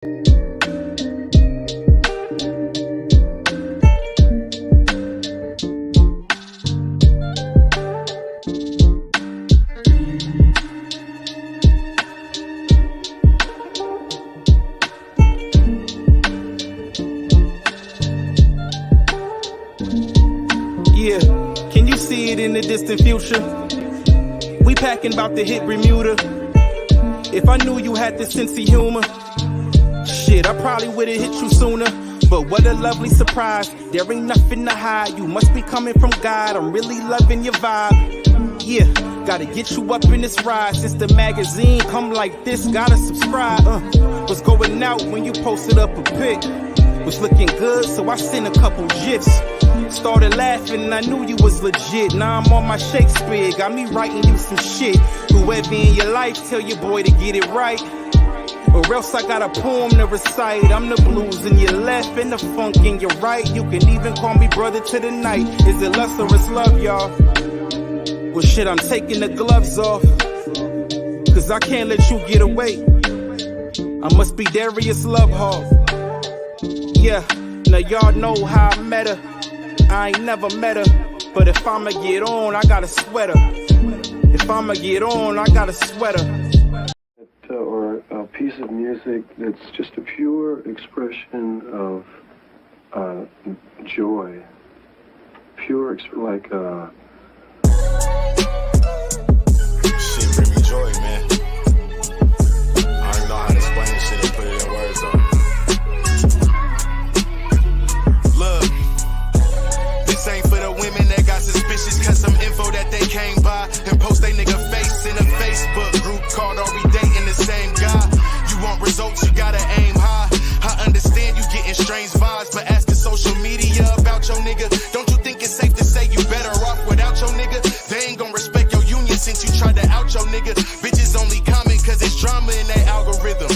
Yeah, can you see it in the distant future? We packing about to hit Bermuda. If I knew you had this sense of humor, shit, I probably would've hit you sooner. But what a lovely surprise, there ain't nothing to hide. You must be coming from God, I'm really loving your vibe. Yeah, gotta get you up in this ride. Since the magazine come like this, gotta subscribe. Was going out when you posted up a pic. Was looking good, so I sent a couple gifs. Started laughing and I knew you was legit. Now I'm on my Shakespeare, got me writing you some shit. Whoever in your life, tell your boy to get it right, or else I got a poem to recite. I'm the blues in your left and the funk in your right. You can even call me brother to the night. Is it lust or it's love, y'all? Well shit, I'm taking the gloves off, cause I can't let you get away. I must be Darius Love Hall. Yeah, now y'all know how I met her. I ain't never met her, but if I'ma get on, I got a sweater. If I'ma get on, I got a sweater. Or a piece of music that's just a pure expression of joy. Pure, like shit bring me joy, man. I don't know how to explain this shit and put it in words, though. Look, this ain't for the women that got suspicious cause some info that they came by and post they nigga face in a Facebook group called Are We Dating the Same Guy? You want results, you gotta aim high. I understand you getting strange vibes, but asking social media about your nigga, don't you think it's safe to say you better off without your nigga? They ain't gon' respect your union since you tried to out your nigga. Bitches only comment cause it's drama in their algorithm.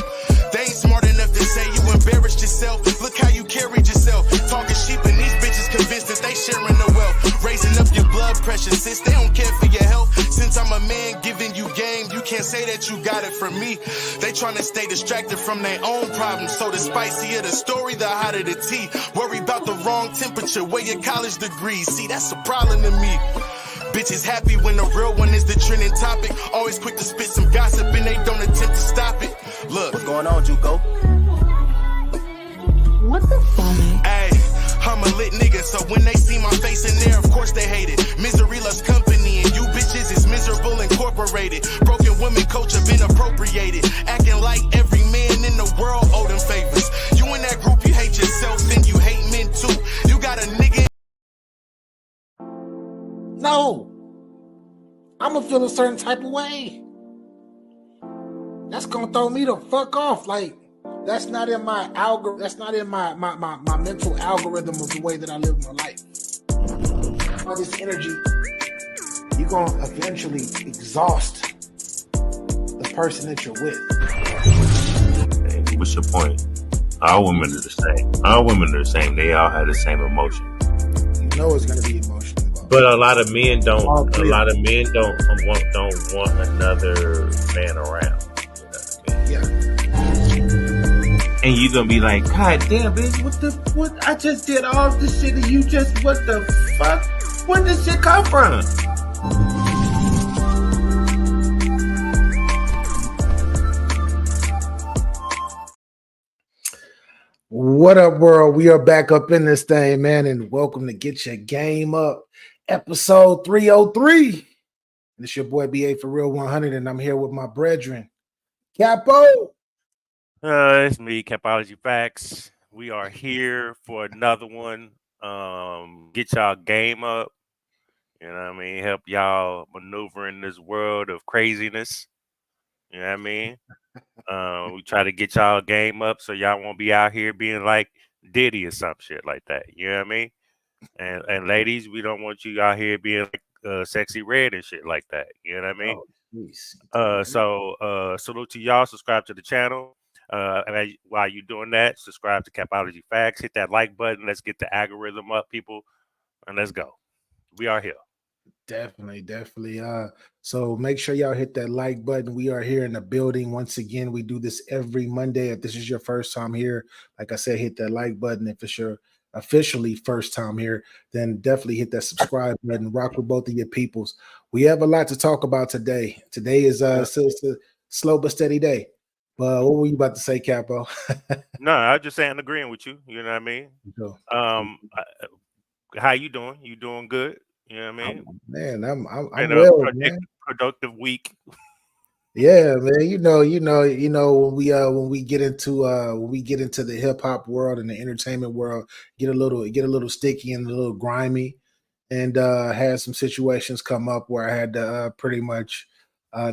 They ain't smart enough to say you embarrassed yourself. Look how you carried yourself. Talking sheep and these bitches convinced that they sharing the wealth. Raising up your blood pressure since they don't care for your health. Since I'm a man giving you game, you can't say that you got it from me. They trying to stay distracted from their own problems. So the spicier the story, the hotter the tea. Worry about the wrong temperature, where your college degrees. See, that's a problem to me. Bitches happy when the real one is the trending topic. Always quick to spit some gossip and they don't attempt to stop it. Look, what's going on, Juco? What the fuck? Hey, I'm a lit nigga, so when they see my face in there, of course they hate it. Misery loves company, and you bitches is miserable incorporated. Broken woman culture been appropriated. Acting like every man in the world owe them favors. You in that group, you hate yourself and you hate men too. You got a nigga. No, I'ma feel a certain type of way. That's gonna throw me the fuck off. Like, that's not in my algorithm. That's not in my mental algorithm of the way that I live my life. All this energy, you're gonna eventually exhaust the person that you're with. Hey, what's your point? All women are the same. All women are the same. They all have the same emotion. You know it's gonna be emotional. But a lot of men don't. A lot of men don't want another man around. Yeah. And you gonna be like, God damn, bitch, what? I just did all this shit and you just, what the fuck? Where did this shit come from? What up, world? We are back up in this thing, man, and welcome to Get Your Game Up, episode 303. It's your boy BA for Real 100, and I'm here with my brethren, Capo. It's me, Capology Facts. We are here for another one. Get y'all game up. You know what I mean? Help y'all maneuver in this world of craziness. You know what I mean? We try to get y'all game up so y'all won't be out here being like Diddy or some shit like that. You know what I mean? And ladies, we don't want you out here being like Sexy Red and shit like that. You know what I mean? So salute to y'all. Subscribe to the channel. And while you're doing that, subscribe to Capology Facts. Hit that like button. Let's get the algorithm up, people, and let's go. We are here. Definitely, definitely. So make sure y'all hit that like button. We are here in the building. Once again, we do this every Monday. If this is your first time here, like I said, hit that like button. If it's your officially first time here, then definitely hit that subscribe button. Rock with both of your peoples. We have a lot to talk about today. Today is still it's a slow but steady day. But what were you about to say, Capo? No, I was just saying, agreeing with you. You know what I mean? Go. How you doing? You doing good? You know what I mean? Man, I'm Been a well, man. productive week. Yeah, man. When we get into the hip hop world and the entertainment world, get a little sticky and a little grimy, and had some situations come up where I had to pretty much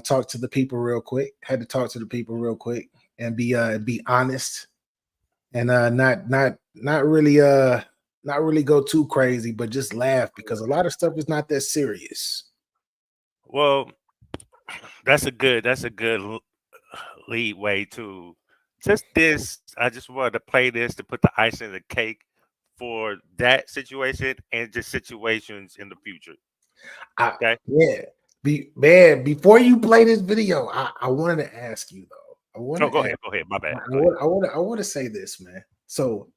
talk to the people real quick. Had to talk to the people real quick and be honest and not really go too crazy, but just laugh because a lot of stuff is not that serious. Well, that's a good lead way to just this. I just wanted to play this to put the icing on the cake for that situation and just situations in the future. I Okay. yeah. Man, before you play this video, I wanted to ask you though. I want Oh, to go ask ahead. Go ahead. My I bad. Go ahead. want I want to I want to say this, man. So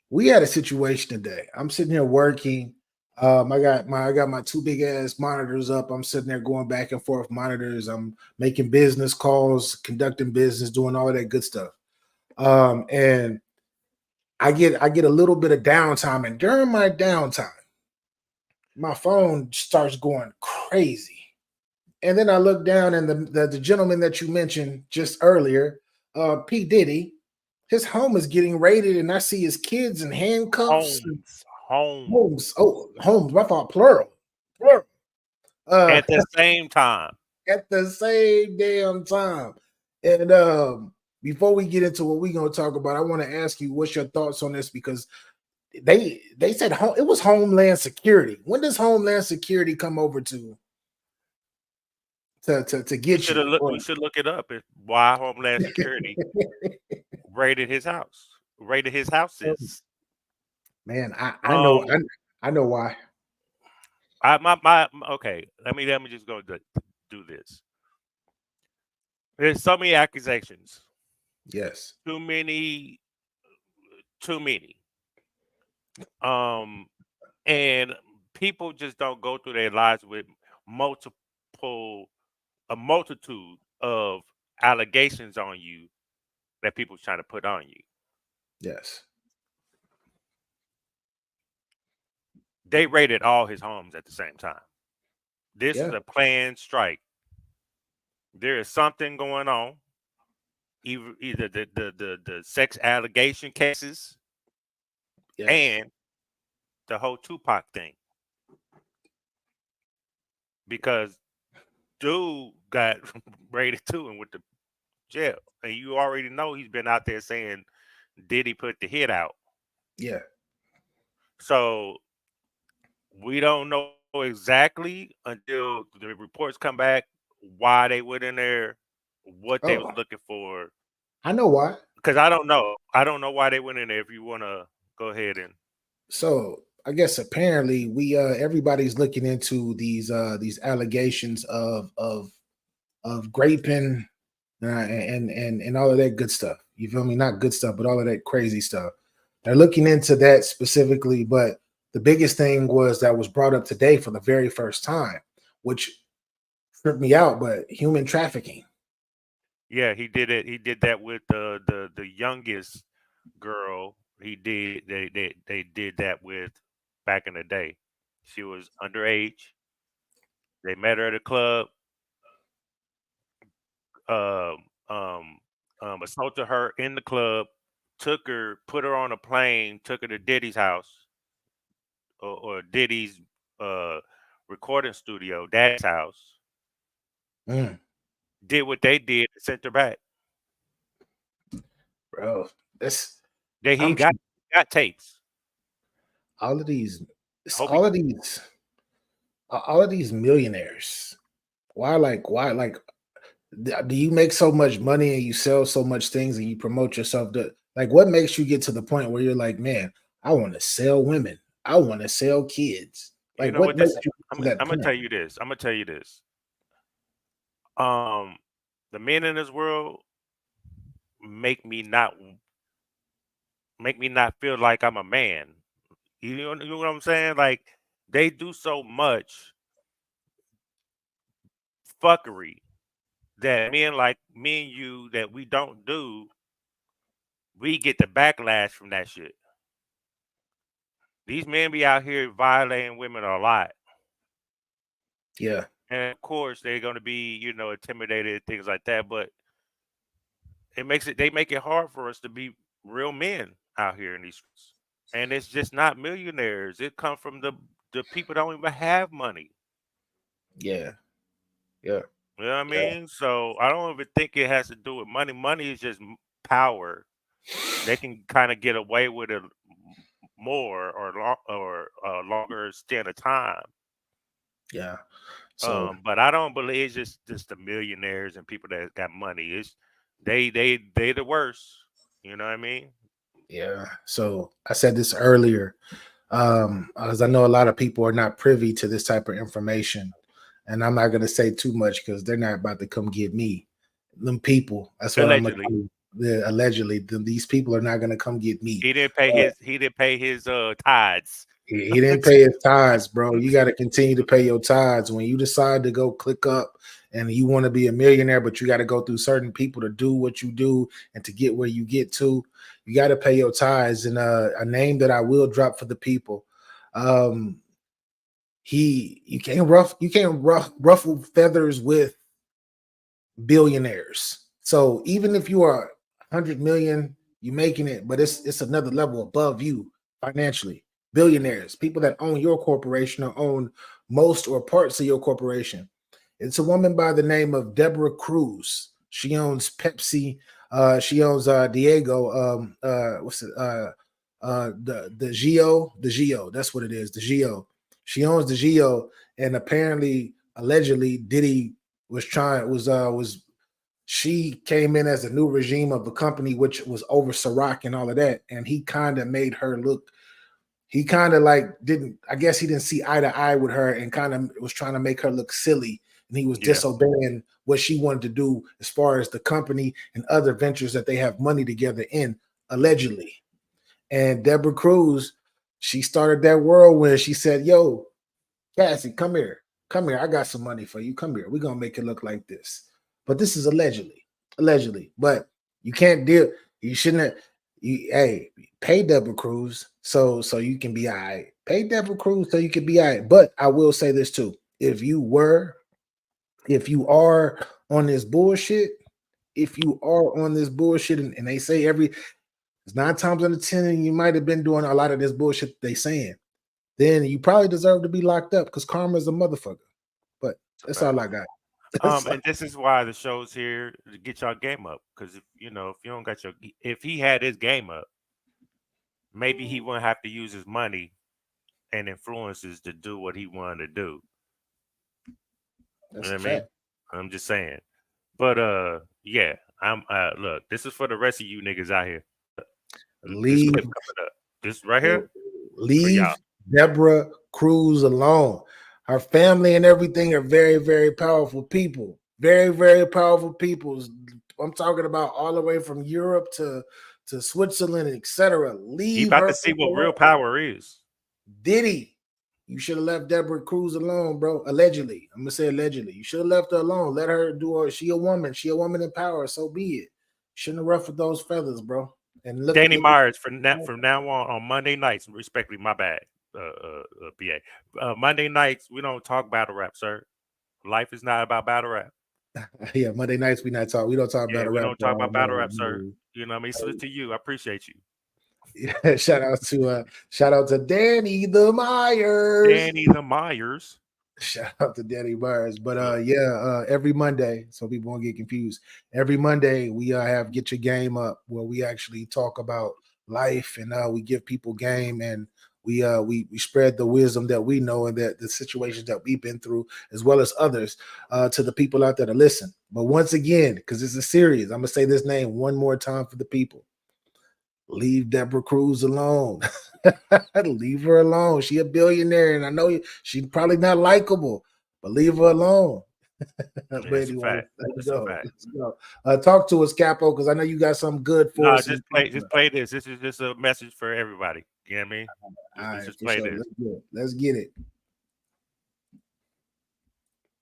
we had a situation today. I'm sitting here working. I got my two big ass monitors up. I'm sitting there going back and forth monitors. I'm making business calls, conducting business, doing all of that good stuff. And I get a little bit of downtime, and during my downtime, my phone starts going crazy. And then I look down, and the gentleman that you mentioned just earlier, P. Diddy, his home is getting raided, and I see his kids in handcuffs. Home Homes, my fault, plural. Plural. Uh, at the same time. at the same damn time. And before we get into what we're gonna talk about, I want to ask you what's your thoughts on this because they said it was Homeland Security. When does Homeland Security come over to get you? We should look it up. Why Homeland Security raided his house? Raided his houses. Man, I know Um, I know why. okay. Let me just go do this. There's so many accusations. Yes. Too many. Too many. Um, and people just don't go through their lives with multiple a multitude of allegations on you that people's trying to put on you. Yes. They raided all his homes at the same time. This is Yeah. a planned strike. There is something going on. Either the sex allegation cases Yes. and the whole Tupac thing. Because dude got raided too and went to jail. And you already know he's been out there saying, did he put the hit out? Yeah. So we don't know exactly until the reports come back why they went in there, what they was Oh, looking for. I know why. Because I don't know. I don't know why they went in there. If you want to go ahead and So I guess apparently we everybody's looking into these allegations of raping and all of that good stuff. You feel me? Not good stuff, but all of that crazy stuff. They're looking into that specifically, but the biggest thing that was brought up today for the very first time, which tripped me out, but human trafficking. yeah, he did it. He did that with the youngest girl. They did that with back in the day. She was underage. They met her at a club. Um, um, assaulted her in the club. Took her, put her on a plane. Took her to Diddy's house or Diddy's uh recording studio, Dad's house. Mm, Did what they did and sent her back. bro, that's Then he I'm got tapes. all of these, Hope he, all of these millionaires. Why do you make so much money and you sell so much things and you promote yourself to like what makes you get to the point where you're like, man, I want to sell women, I want to sell kids. You Like, know what what? This makes you I'm, to that I'm gonna point? tell you this. I'm gonna tell you this. Um, the men in this world make me not feel like I'm a man. You know what I'm saying? Like they do so much fuckery that men like me and you that we don't do, we get the backlash from that shit. These men be out here violating women a lot. Yeah, And of course they're gonna be, intimidated, things like that, but they make it hard for us to be real men out here in these streets. And it's just not millionaires. It comes from the people that don't even have money. yeah, yeah, You know what I yeah, mean? So I don't even think it has to do with money. Money is just power. They can kind of get away with it more or a longer stint of time. yeah. So But I don't believe it's just the millionaires and people that got money. It's they the worst. You know what I mean? yeah. So I said this earlier, as I know a lot of people are not privy to this type of information, and I'm not going to say too much because they're not about to come get me. Them people, that's what I'm gonna Allegedly, call you. Allegedly, these people are not going to come get me. he didn't pay his tithes. He didn't pay his tithes, bro. You got to continue to pay your tithes. When you decide to go click up and you want to be a millionaire, but you got to go through certain people to do what you do and to get where you get to, you got to pay your tithes. And a name that I will drop for the people. Um, you can't ruffle feathers with billionaires. So even if you are 100 million, you're making it, but it's another level above you financially. Billionaires, people that own your corporation or own most or parts of your corporation. It's a woman by the name of Deborah Cruz. She owns Pepsi. She owns Diego. What's it? The Geo. The Geo. That's what it is. The Geo. She owns the Geo, and apparently, allegedly, Diddy was she came in as a new regime of the company, which was over Ciroc and all of that, and he kind of made her look. He kind of like didn't. I guess he didn't see eye to eye with her, and kind of was trying to make her look silly, and he was Yeah. disobeying what she wanted to do as far as the company and other ventures that they have money together in, allegedly. And Deborah Cruz, she started that whirlwind. She said, "Yo, Cassie, come here. Come here. I got some money for you. Come here. We're gonna make it look like this." But this is allegedly. Allegedly. But you can't deal. You shouldn't have, hey, pay Deborah Cruz so you can be all right. Pay Deborah Cruz so you can be all right. But I will say this too. If you are on this bullshit, and they say it's 9 times out of 10, you might have been doing a lot of this bullshit they saying, then you probably deserve to be locked up because karma's a motherfucker. But that's all I got. And this is why the show's here to get y'all game up. Because if you don't got if he had his game up, maybe he wouldn't have to use his money and influences to do what he wanted to do. That's You know a what I mean? fact. I'm just saying. But yeah, I'm look, this is for the rest of you niggas out here. This Leave clip coming up. This right here for y'all. leave Deborah Cruz alone. Her family and everything are very, very powerful people. Very, very powerful people. I'm talking about all the way from Europe to Switzerland, etc. You Leave about her to see what people real alone. power is. Diddy, you should have left Deborah Cruz alone, bro. Allegedly. I'm gonna say allegedly. You should have left her alone. Let her do her. She a woman. She a woman in power. So be it. Shouldn't have ruffled those feathers, bro. And Danny look. Myers from now on Monday nights, respectfully, my bad, BA. Monday nights we don't talk battle rap, sir. Life is not about battle rap. Yeah, Monday nights we not talk. We don't talk Yeah, about a we rap. don't talk about battle rap, sir. You know what I mean? Salute to you. I appreciate you. Yeah, shout out to Danny the Myers. Danny the Myers. Shout out to Danny Myers. But every Monday, so people won't get confused. Every Monday we have Get Your Game Up, where we actually talk about life and we give people game, and we spread the wisdom that we know and that the situations that we've been through, as well as others, to the people out there to listen. But once again, because it's a series, I'm gonna say this name one more time for the people. Leave Deborah Cruz alone. Leave her alone. She a billionaire, and I know she's probably not likable, but leave her alone. But That's a anyway, fact. let's That's a go. fact. Let's go. Talk to us, Capo, because I know you got something good for No, us. just play this. This is just a message for everybody. You know what I mean? All right, Just for play sure. this. Let's get it.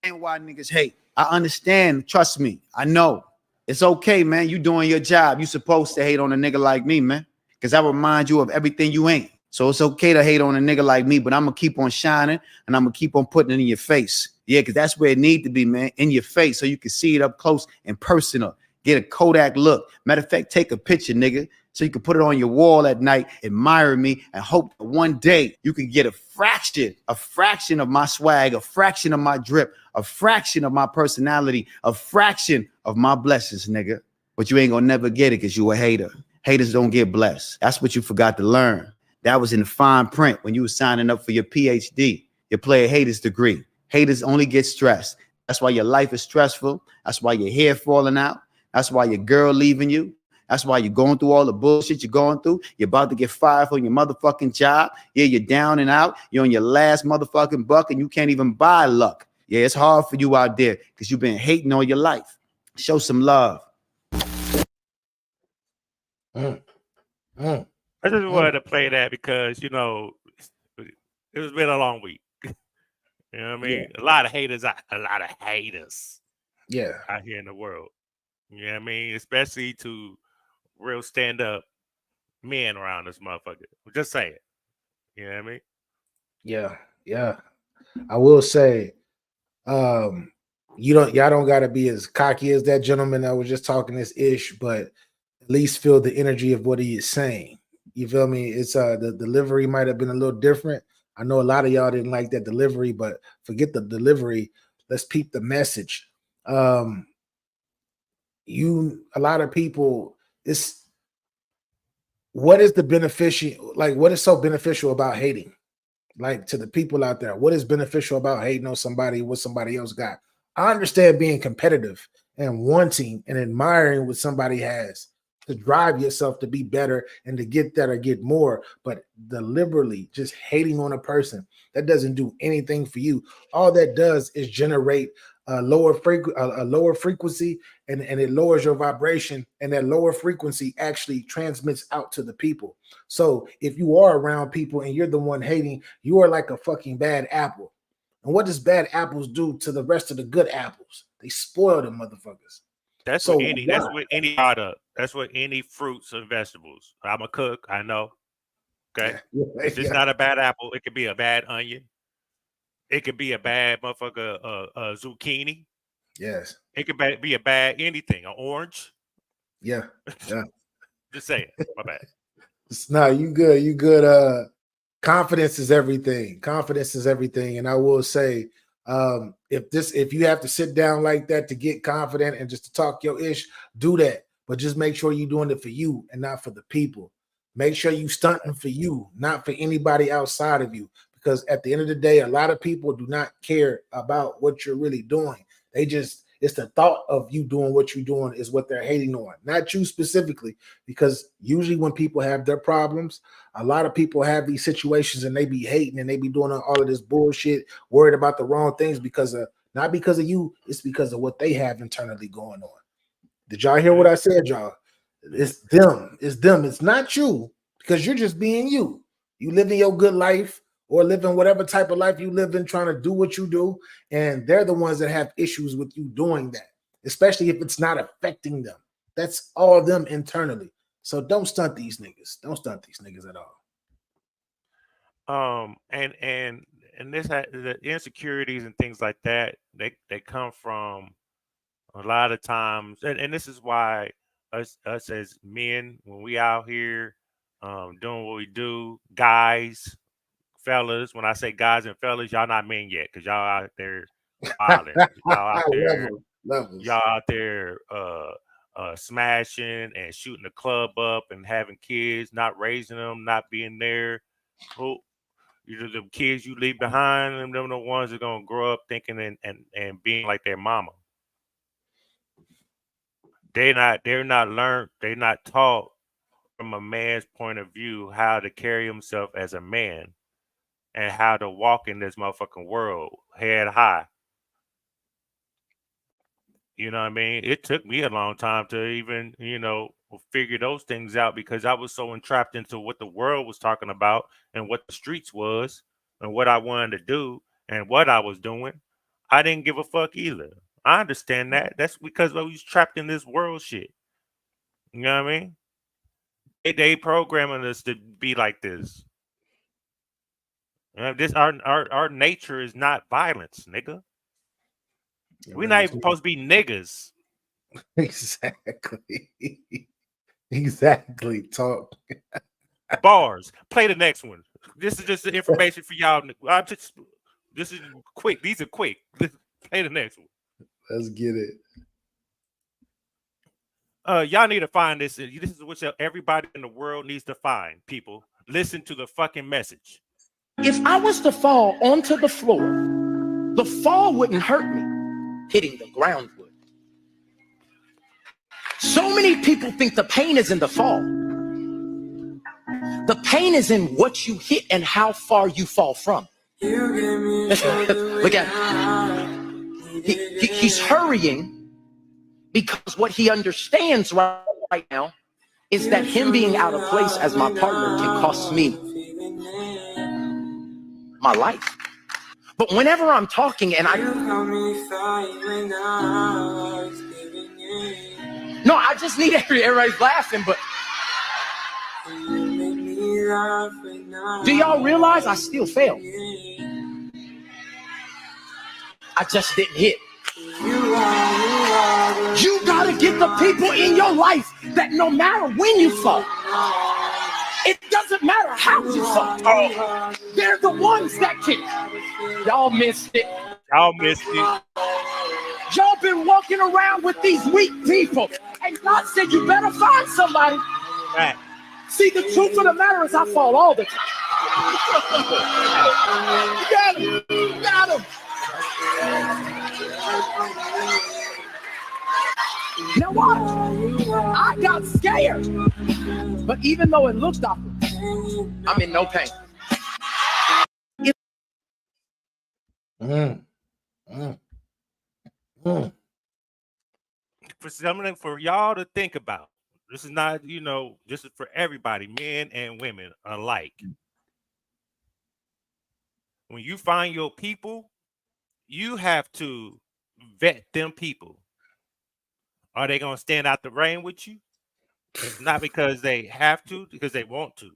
And why niggas hate. I understand. Trust me. I know. It's okay, man. You doing your job. You supposed to hate on a nigga like me, man. Because I remind you of everything you ain't. So it's okay to hate on a nigga like me, but I'm going to keep on shining and I'm going to keep on putting it in your face. Yeah, because that's where it need to be, man. In your face so you can see it up close and personal. Get a Kodak look. Matter of fact, take a picture, nigga, so you can put it on your wall at night, admire me, and hope that one day you can get a fraction of my swag, a fraction of my drip, a fraction of my personality, a fraction of my blessings, nigga. But you ain't gonna never get it because you a hater. Haters don't get blessed. That's what you forgot to learn. That was in the fine print when you were signing up for your PhD, your player haters degree. Haters only get stressed. That's why your life is stressful. That's why your hair falling out. That's why your girl leaving you. That's why you're going through all the bullshit you're going through. You're about to get fired from your motherfucking job. Yeah, you're down and out. You're on your last motherfucking buck and you can't even buy luck. Yeah, it's hard for you out there because you've been hating all your life. Show some love. I just wanted to play that because, you know, it's been a long week. You know what I mean? Yeah. A lot of haters out Yeah. out here in the world. You know what I mean? Especially to real stand-up men around this motherfucker. Just saying. You know what I mean? Yeah. Yeah. I will say, y'all don't gotta be as cocky as that gentleman that was just talking this ish, but at least feel the energy of what he is saying. You feel me? It's the delivery might have been a little different. I know a lot of y'all didn't like that delivery, but forget the delivery. Let's peep the message. A lot of people, it's what is the beneficial, like what is so beneficial about hating? Like to the people out there, what is beneficial about hating on somebody, what somebody else got? I understand being competitive and wanting and admiring what somebody has to drive yourself to be better and to get that or get more, but deliberately just hating on a person, that doesn't do anything for you. All that does is generate a lower frequency, and it lowers your vibration, and that lower frequency actually transmits out to the people. So if you are around people and you're the one hating, you are like a fucking bad apple. And what does bad apples do to the rest of the good apples? They spoil them motherfuckers. That's So what any product, that's what any fruits and vegetables. I'm a cook, I know. Okay. It's just not a bad apple. It could be a bad onion. It could be a bad motherfucker zucchini. Yes. It could be a bad anything, an orange. Yeah. Yeah. Just saying. My bad. No, you good. You good. Confidence is everything. Confidence is everything. And I will say, if you have to sit down like that to get confident and just to talk your ish, do that. But just make sure you're doing it for you and not for the people. Make sure you stunting for you, not for anybody outside of you. Because at the end of the day, a lot of people do not care about what you're really doing. It's the thought of you doing what you're doing is what they're hating on, not you specifically. Because usually when people have their problems, a lot of people have these situations and they be hating and they be doing all of this bullshit, worried about the wrong things not because of you, it's because of what they have internally going on. Did y'all hear what I said, y'all? It's them. It's them. It's not you, because you're just being you. You living your good life or living whatever type of life you live in, trying to do what you do. And they're the ones that have issues with you doing that, especially if it's not affecting them. That's all them internally. So don't stunt these niggas. Don't stunt these niggas at all. And the insecurities and things like that, they come from a lot of times, and this is why us as men, when we out here doing what we do, guys, fellas, when I say guys and fellas, y'all not men yet, because y'all out there wilding. Levels. Y'all out there smashing and shooting the club up and having kids, not raising them, not being there. Who the kids you leave behind, them the ones that gonna grow up thinking and being like their mama. They're not learned, they're not taught from a man's point of view how to carry himself as a man and how to walk in this motherfucking world head high. You know what I mean? It took me a long time to even, figure those things out because I was so entrapped into what the world was talking about and what the streets was and what I wanted to do and what I was doing. I didn't give a fuck either. I understand that. That's because I was trapped in this world shit. You know what I mean? They programming us to be like this. This our nature is not violence, nigga. We're not even supposed to be niggas. Exactly. Exactly. Talk. Bars. Play the next one. This is just the information for y'all. This is quick. These are quick. Play the next one. Let's get it. Y'all need to find this. This is what everybody in the world needs to find. People, listen to the fucking message. If I was to fall onto the floor, the fall wouldn't hurt me. Hitting the ground would. So many people think the pain is in the fall. The pain is in what you hit and how far you fall from. Look at him. He's hurrying because what he understands right now is that him being out of place as my partner can cost me my life. But whenever I'm talking and no, I just need everybody's laughing, but do y'all realize I still failed? I just didn't hit. You gotta get the people in your life that no matter when you fall, it doesn't matter how you fall. They're the ones that can. Y'all missed it. Y'all missed it. Y'all been walking around with these weak people, and God said you better find somebody. Right. See, the truth of the matter is I fall all the time. You got him. Now what? I got scared. But even though it looks awkward, I'm in no pain. For y'all to think about. This is not, this is for everybody, men and women alike. When you find your people, you have to vet them people. Are they going to stand out the rain with you? Not because they have to, because they want to.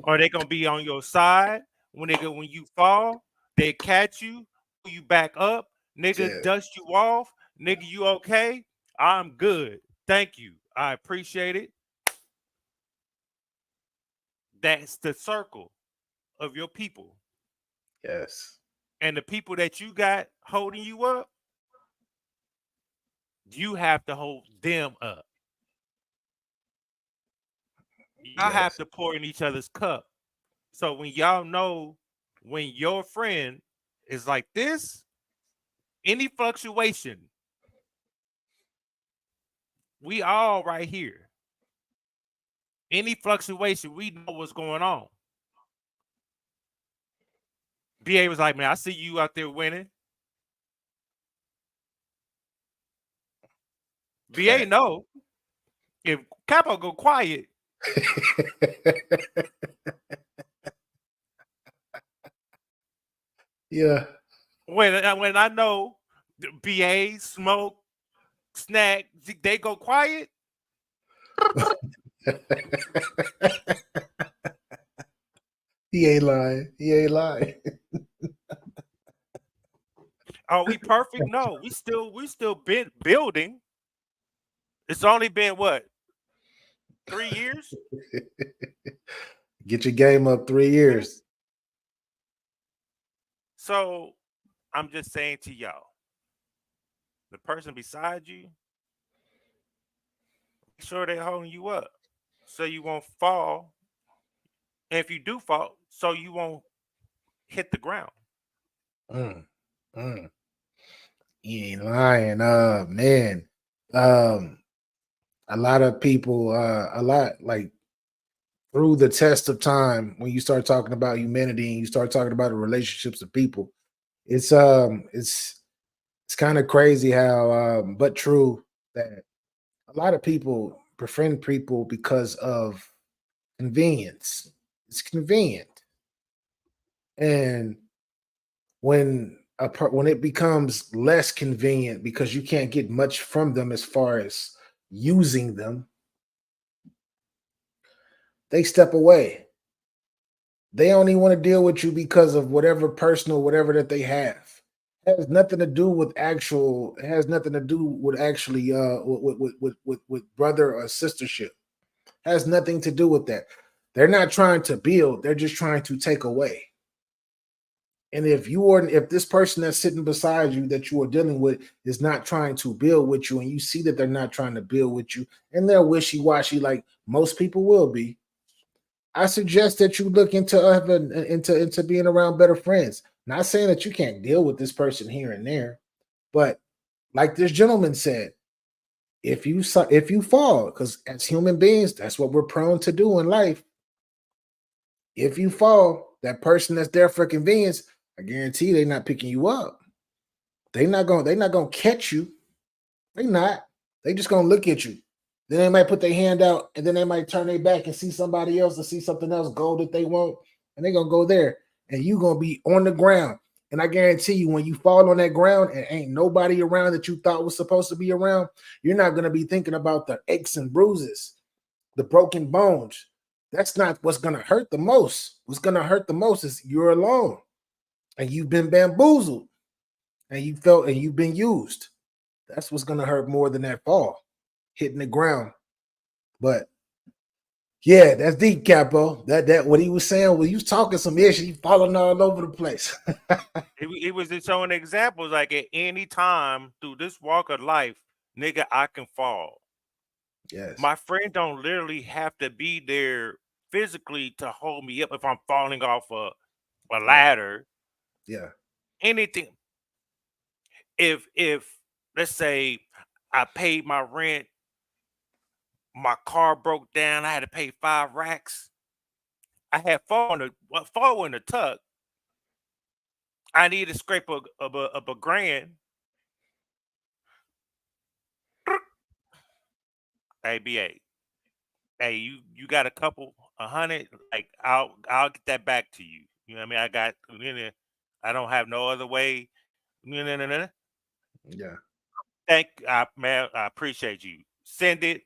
Are they going to be on your side when you fall? They catch you, pull you back up, nigga, dust you off, nigga, you okay? I'm good. Thank you. I appreciate it. That's the circle of your people. Yes. And the people that you got holding you up, you have to hold them up. Y'all have to pour in each other's cup. So when y'all know when your friend is like this, any fluctuation, we all right here. Any fluctuation, we know what's going on. BA was like, man, I see you out there winning. BA know if Capo go quiet. Yeah. When I know BA, Smoke, Snack, they go quiet. He ain't lying. He ain't lying. Are we perfect? No, we still been building. It's only been what? 3 years? Get your game up 3 years. So I'm just saying to y'all, the person beside you, make sure they're holding you up so you won't fall. And if you do fall, so you won't hit the ground. You ain't lying. Man. A lot of people, like through the test of time, when you start talking about humanity and you start talking about the relationships of people, it's kind of crazy how but true that a lot of people befriend people because of convenience. It's convenient. And when it becomes less convenient because you can't get much from them as far as using them, they step away. They only want to deal with you because of whatever personal, whatever that they have. It has nothing to do with actual. It has nothing to do with actually with brother or sistership. It has nothing to do with that. They're not trying to build. They're just trying to take away. And if this person that's sitting beside you that you are dealing with is not trying to build with you, and you see that they're not trying to build with you, and they're wishy-washy like most people will be, I suggest that you look into being around better friends. Not saying that you can't deal with this person here and there, but like this gentleman said, if you fall, because as human beings, that's what we're prone to do in life. If you fall, that person that's there for convenience, I guarantee they're not picking you up. They're not gonna catch you. They not. They just gonna look at you. Then they might put their hand out, and then they might turn their back and see somebody else or see something else go that they want, and they're gonna go there, and you gonna be on the ground. And I guarantee you, when you fall on that ground and ain't nobody around that you thought was supposed to be around, you're not gonna be thinking about the aches and bruises, the broken bones. That's not what's gonna hurt the most. What's gonna hurt the most is you're alone, and you've been bamboozled, and you've been used. That's what's gonna hurt more than that fall, hitting the ground. But yeah, that's deep, Capo. That what he was saying, when he was talking some ish, he falling all over the place. He was just showing examples like at any time through this walk of life, nigga, I can fall. Yes. My friend don't literally have to be there physically to hold me up if I'm falling off a ladder. Yeah. Anything. If let's say I paid my rent, my car broke down, I had to pay 5 racks. I had fall in the tuck. I need to scrape a grand. Hey, BA. Hey, you got a couple 100? Like I'll get that back to you. You know what I mean? I don't have no other way. Yeah. Man, I appreciate you. Send it.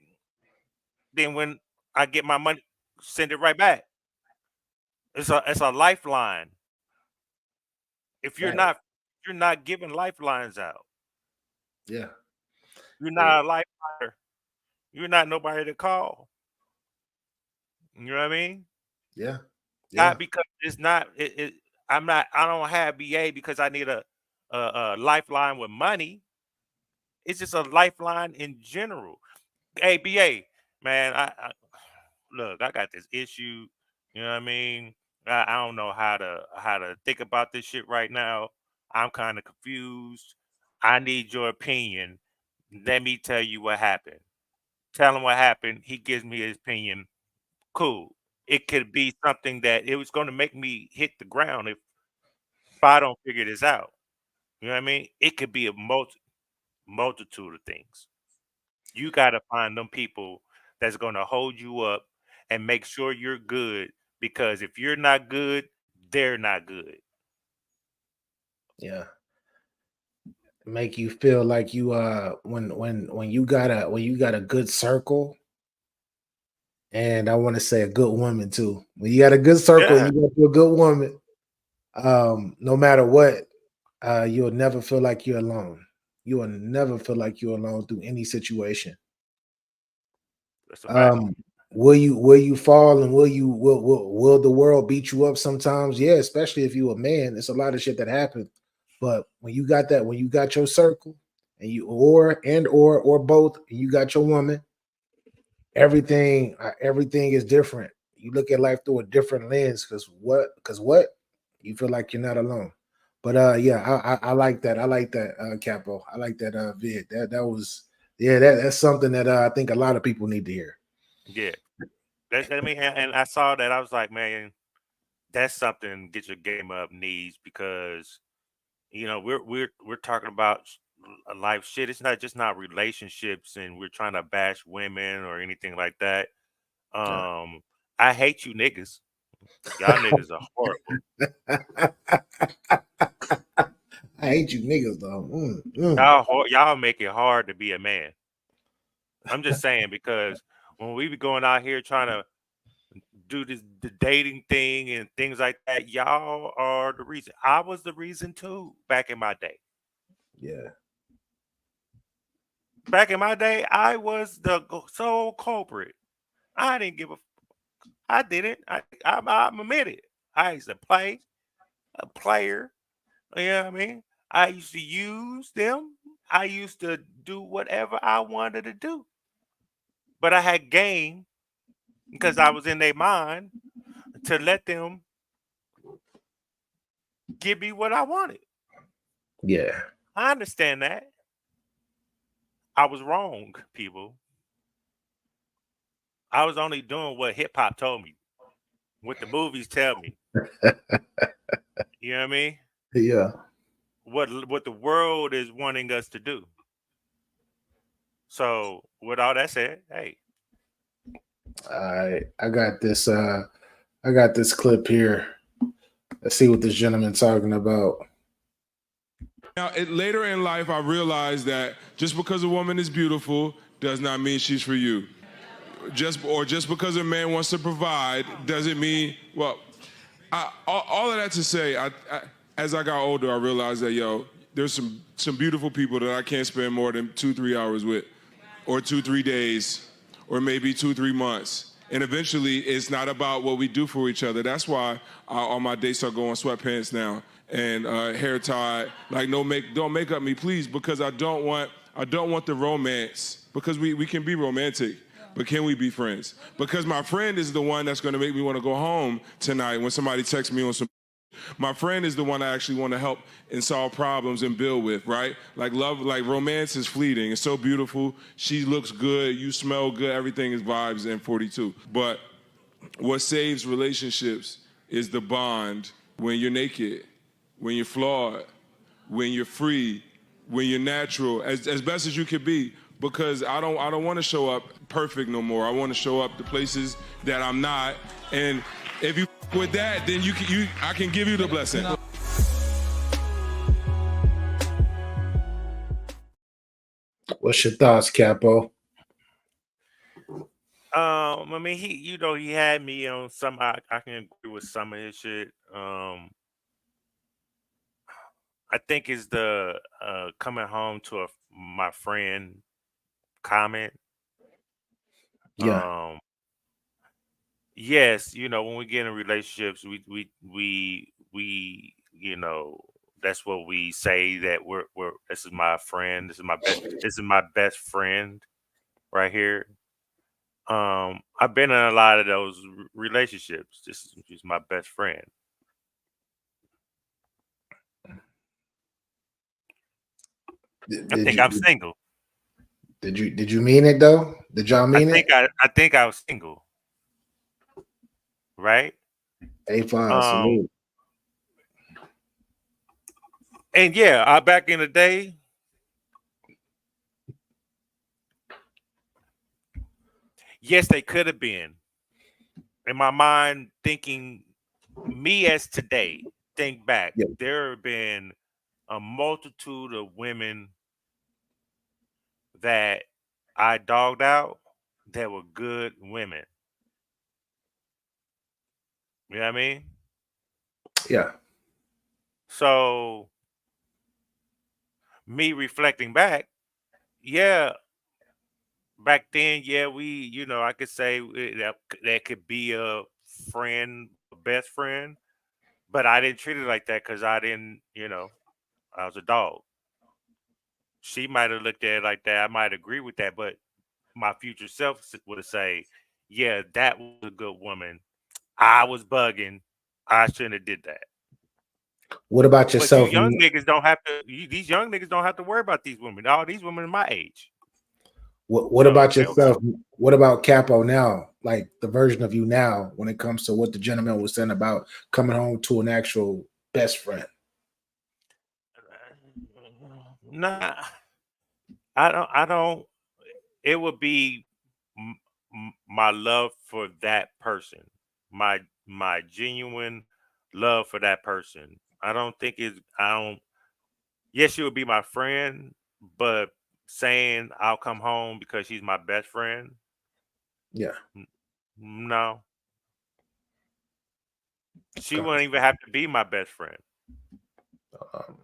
Then when I get my money, send it right back. It's a lifeline. If you're Right. not giving lifelines out, Yeah. you're not a lifeliner. You're not nobody to call. You know what I mean? Yeah. Yeah. Not because it's not. I'm not. I don't have BA because I need a lifeline with money. It's just a lifeline in general. Hey, BA, man, I look. I got this issue. You know what I mean? I don't know how to think about this shit right now. I'm kind of confused. I need your opinion. Let me tell you what happened. Tell him what happened. He gives me his opinion. Cool. It could be something that it was going to make me hit the ground if I don't figure this out. You know what I mean? It could be a multitude of things. You got to find them people that's going to hold you up and make sure you're good, because if you're not good, they're not good. Yeah. Make you feel like you when you got a good circle, and I want to say a good woman too. When you got a good circle and Yeah, you got a good woman, no matter what, you'll never feel like you're alone. You will never feel like you're alone through any situation. that's a fact. Um, will you fall, and will the world beat you up sometimes? Yeah, especially if you a man. It's a lot of shit that happens. But when you got your circle, and you or both, and you got your woman, everything is different. You look at life through a different lens, because what you feel like you're not alone. But yeah, I like that. I like that, Capo. I like that, vid. That was, yeah, that's something that I think a lot of people need to hear. Yeah. I mean, and I saw that. I was like, man, that's something Get Your Game Up needs, because we're talking about life shit. It's not just not relationships, and we're trying to bash women or anything like that. I hate you niggas. Y'all niggas are horrible. I hate you niggas though. Y'all make it hard to be a man. I'm just saying, because when we be going out here trying to do the dating thing and things like that, y'all are the reason. I was the reason too back in my day. Yeah. Back in my day, I was the sole culprit. I didn't give a. I didn't. I'm admitted. I used to play a player. You know what I mean? I used to use them. I used to do whatever I wanted to do. But I had game, because I was in their mind, to let them give me what I wanted. Yeah. I understand that. I was wrong, people. I was only doing what hip hop told me, what the movies tell me. You know what I mean? Yeah. What the world is wanting us to do. So with all that said, hey. All right. I got this clip here. Let's see what this gentleman's talking about. Now, later in life, I realized that just because a woman is beautiful does not mean she's for you. Just because a man wants to provide doesn't mean, well, all of that to say, as I got older, I realized that, there's some beautiful people that I can't spend more than 2-3 hours with, or 2-3 days, or maybe 2-3 months. And eventually, it's not about what we do for each other. That's why on my dates I go on sweatpants now and hair tied. Like, don't make up me, please, because I don't want the romance. Because we can be romantic, but can we be friends? Because my friend is the one that's going to make me want to go home tonight when somebody texts me on some. My friend is the one I actually want to help and solve problems and build with, right? Like love, like romance is fleeting. It's so beautiful. She looks good. You smell good. Everything is vibes and 42. But what saves relationships is the bond when you're naked, when you're flawed, when you're free, when you're natural, as best as you can be. Because I don't want to show up perfect no more. I want to show up the places that I'm not. And if you with that, then I can give you the blessing. What's your thoughts, Capo? I mean, he had me on some. I can agree with some of his shit. I think it's the coming home to my friend comment. Yeah. Yes, when we get in relationships, we that's what we say, that we're this is my friend, this is my best friend right here. I've been in a lot of those relationships. She's my best friend. I think I'm single. Did you mean it though? Did y'all mean it? I think I was single. Right? A5, salute. And yeah, back in the day, yes, they could have been. In my mind, thinking me as today, think back, there have been a multitude of women that I dogged out that were good women. You know what I mean? Yeah. So me reflecting back, yeah, back then, yeah, I could say that could be a friend, a best friend, but I didn't treat it like that because I didn't, I was a dog. She might have looked at it like that. I might agree with that, but my future self would have say, yeah, that was a good woman. I was bugging. I shouldn't have did that. What about yourself? But you young niggas don't have to. These young niggas don't have to worry about these women. All these women are my age. What about yourself? Okay. What about Capo now? like the version of you now when it comes to what the gentleman was saying about coming home to an actual best friend? Nah, I don't. I don't. It would be my love for that person, my genuine love for that person. I don't think it's. I don't. Yes, she would be my friend, but saying I'll come home because she's my best friend, Yeah. no, she Okay. wouldn't even have to be my best friend. Um,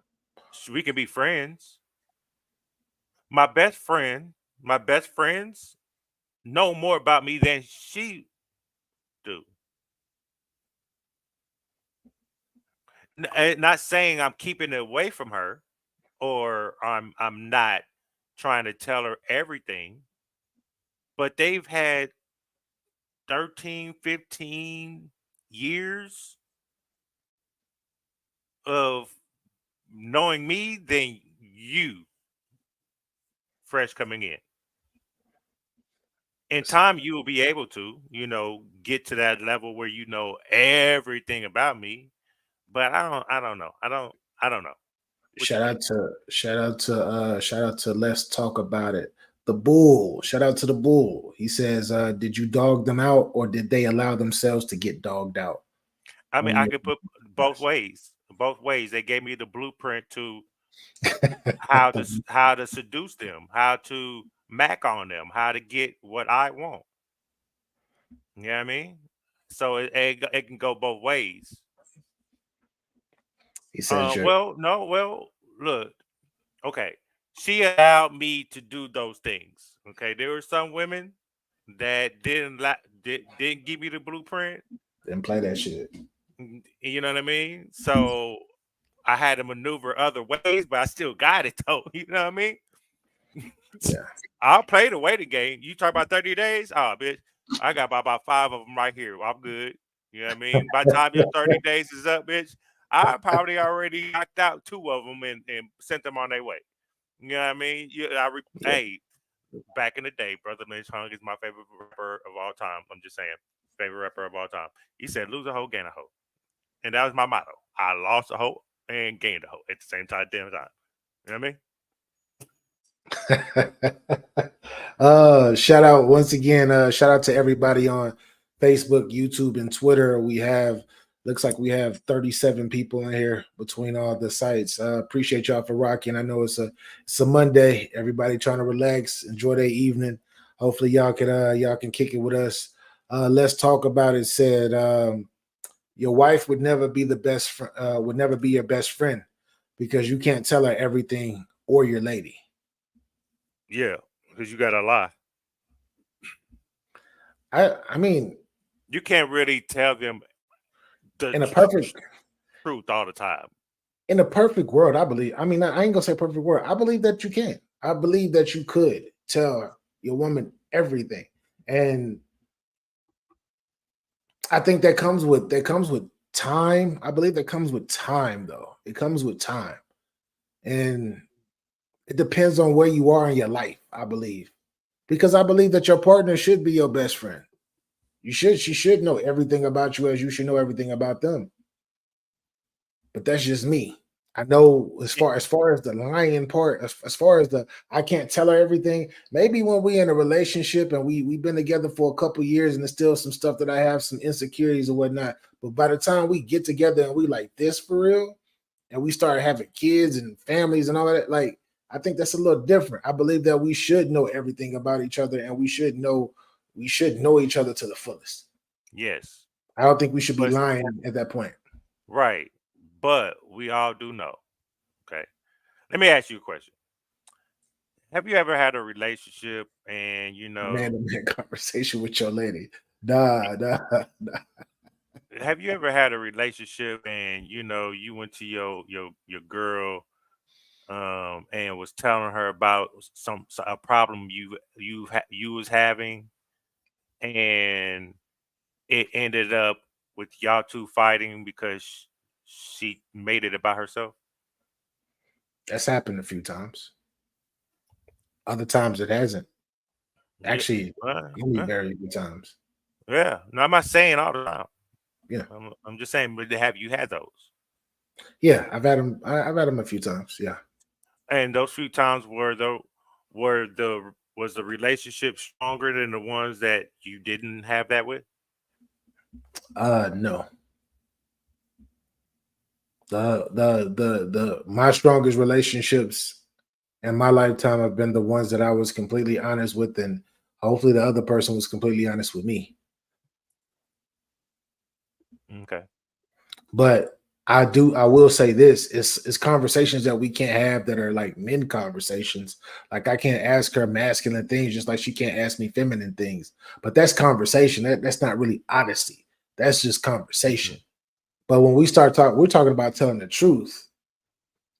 We can be friends. My best friend, my best friends know more about me than she do. Not saying I'm keeping it away from her or I'm not trying to tell her everything, but they've had 13, 15 years of knowing me than you fresh coming in. In time you will be able to, get to that level where you know everything about me. But I don't know. I don't know. What you think? shout out to Let's Talk About It. The Bull. Shout out to the Bull. He says, did you dog them out or did they allow themselves to get dogged out? I mean, On I your could put both ways. Both ways. They gave me the blueprint to how to seduce them, how to mac on them, how to get what I want. You know what I mean? So it can go both ways. He says you're Well, no, well, look, okay. She allowed me to do those things. Okay, there were some women that didn't give me the blueprint. didn't play that shit. You know what I mean? So I had to maneuver other ways, but I still got it though. You know what I mean? Yeah. I'll play the waiting game. You talk about 30 days? Oh, bitch, I got about five of them right here. I'm good. You know what I mean? By the time your 30 days is up, bitch, I probably already knocked out two of them and sent them on their way. You know what I mean? Yeah. Hey, back in the day, Brother Lynch Hung is my favorite rapper of all time. I'm just saying, favorite rapper of all time. He said, lose a hoe, gain a hoe. And that was my motto. I lost a hoe and gained a hoe at the same time, damn time. You know what I mean? Shout out once again, shout out to everybody on Facebook, YouTube, and Twitter. Looks like we have 37 people in here between all the sites. Appreciate y'all for rocking. I know it's a Monday. Everybody trying to relax, enjoy their evening. Hopefully y'all can kick it with us. Let's talk about it. Said your wife would never be would never be your best friend because you can't tell her everything, or your lady. Yeah, because you got to lie. I mean, You can't really tell them the in a perfect truth all the time. in a perfect world, I believe. I mean, I ain't gonna say perfect world. I believe that you can. I believe that you could tell your woman everything, and I think that comes with time. I believe that comes with time, though. It comes with time, and it depends on where you are in your life. I believe because I believe that your partner should be your best friend. She should know everything about you as you should know everything about them. But that's just me. I know as far as the lying part, as far as the I can't tell her everything. Maybe when we in a relationship and we've been together for a couple years and there's still some stuff that I have some insecurities or whatnot. But by the time we get together and we like this for real, and we start having kids and families and all that, like I think that's a little different. I believe that we should know everything about each other and we should know each other to the fullest. Yes, I don't think we should be but lying at that point. right, but we all do know. Okay, let me ask you a question. Have you ever had a relationship and Man to man conversation with your lady. Nah, nah, nah. have you ever had a relationship and you went to your girl and was telling her about a problem you was having, and it ended up with y'all two fighting because she made it about herself? That's happened a few times. Other times it hasn't. Yeah. Actually, uh, only uh, very few times. Yeah. No, I'm not saying all the time. Yeah. I'm just saying, but have you had those? Yeah, I've had them. I've had them a few times. Yeah. And those few times was the relationship stronger than the ones that you didn't have that with? No. The my strongest relationships in my lifetime have been the ones that I was completely honest with, and hopefully the other person was completely honest with me. Okay. But I will say this: it's conversations that we can't have that are like men conversations. Like I can't ask her masculine things, just like she can't ask me feminine things. But that's conversation. That's not really honesty. That's just conversation. But when we start talking, we're talking about telling the truth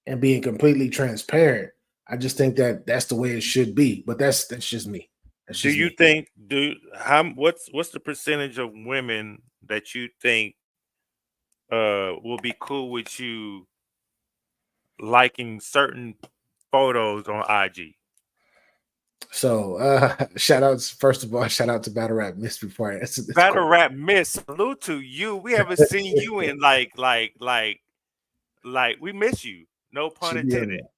and being completely transparent. I just think that that's the way it should be. But that's just me. That's Do just you me. think what's the percentage of women that you think will be cool with you liking certain photos on IG? So shout outs, first of all, shout out to Battle Rap Miss before I answer this Battle question. Rap Miss, salute to you. We haven't seen you in like we miss you. No pun She be intended. on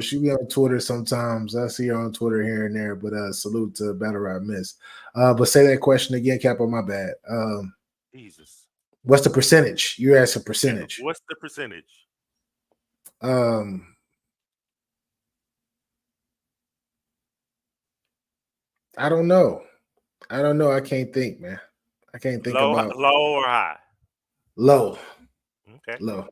she be on Twitter sometimes. I see her on Twitter here and there, but salute to Battle Rap Miss. But say that question again, Capo, my bad. Jesus. What's the percentage? You asked a Yeah, percentage. what's the percentage? Um I don't know. I don't know. I can't think, man. I can't think about Low or high? low. Okay. Low.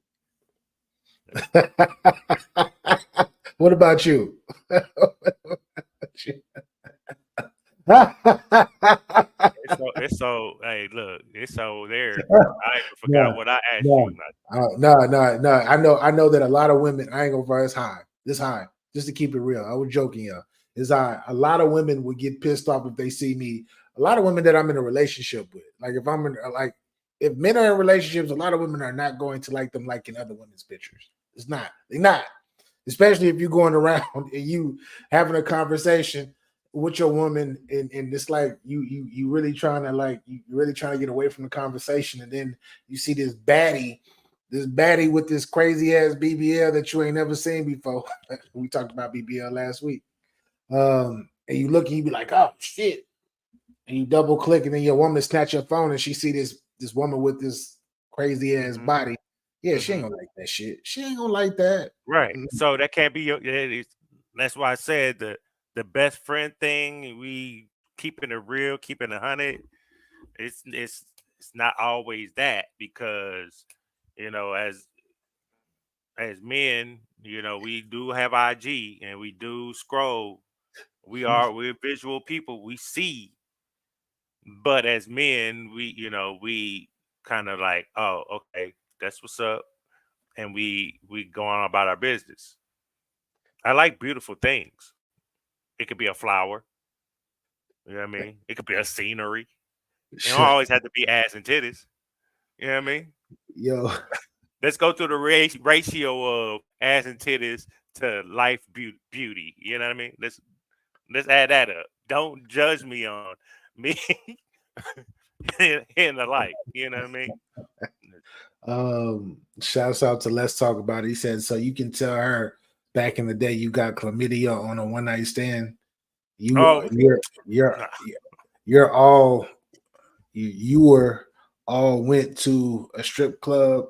What about you? It's so hey, look, it's so there. I even forgot No, what I asked you. no, no. I know that a lot of women. I ain't gonna fire this high. Just to keep it real, I was joking, y'all. Is high. A lot of women would get pissed off if they see me. A lot of women that I'm in a relationship with, like if I'm in like if men are in relationships, a lot of women are not going to like them like in other women's pictures. It's not. They're not. Especially if you're going around and you having a conversation with your woman and it's like you really trying to you really trying to get away from the conversation, and then you see this baddie with this crazy ass BBL that you ain't never seen before. We talked about BBL last week. And you look and you be like, oh shit. And you double click, and then your woman snatch your phone and she see this woman with this crazy ass body. Yeah, she ain't gonna like that shit. She ain't gonna like that. Right. So that can't be your. That's why I said the best friend thing. We keeping it real, keeping it 100. It's not always that because as men, we do have IG and we do scroll. We're visual people. We see, but as men, we kind of like, oh, okay, that's what's up, and we go on about our business. I like beautiful things. It could be a flower. You know what I mean? It could be a scenery. It don't always have to be ass and titties. You know what I mean? Yo, Let's go through the ratio of ass and titties to life beauty. You know what I mean? Let's add that up. Don't judge me on me in the life. You know what I mean? Shouts out to Let's Talk About It. He said, so you can tell her back in the day you got chlamydia on a one night stand. Oh, You're all you were all went to a strip club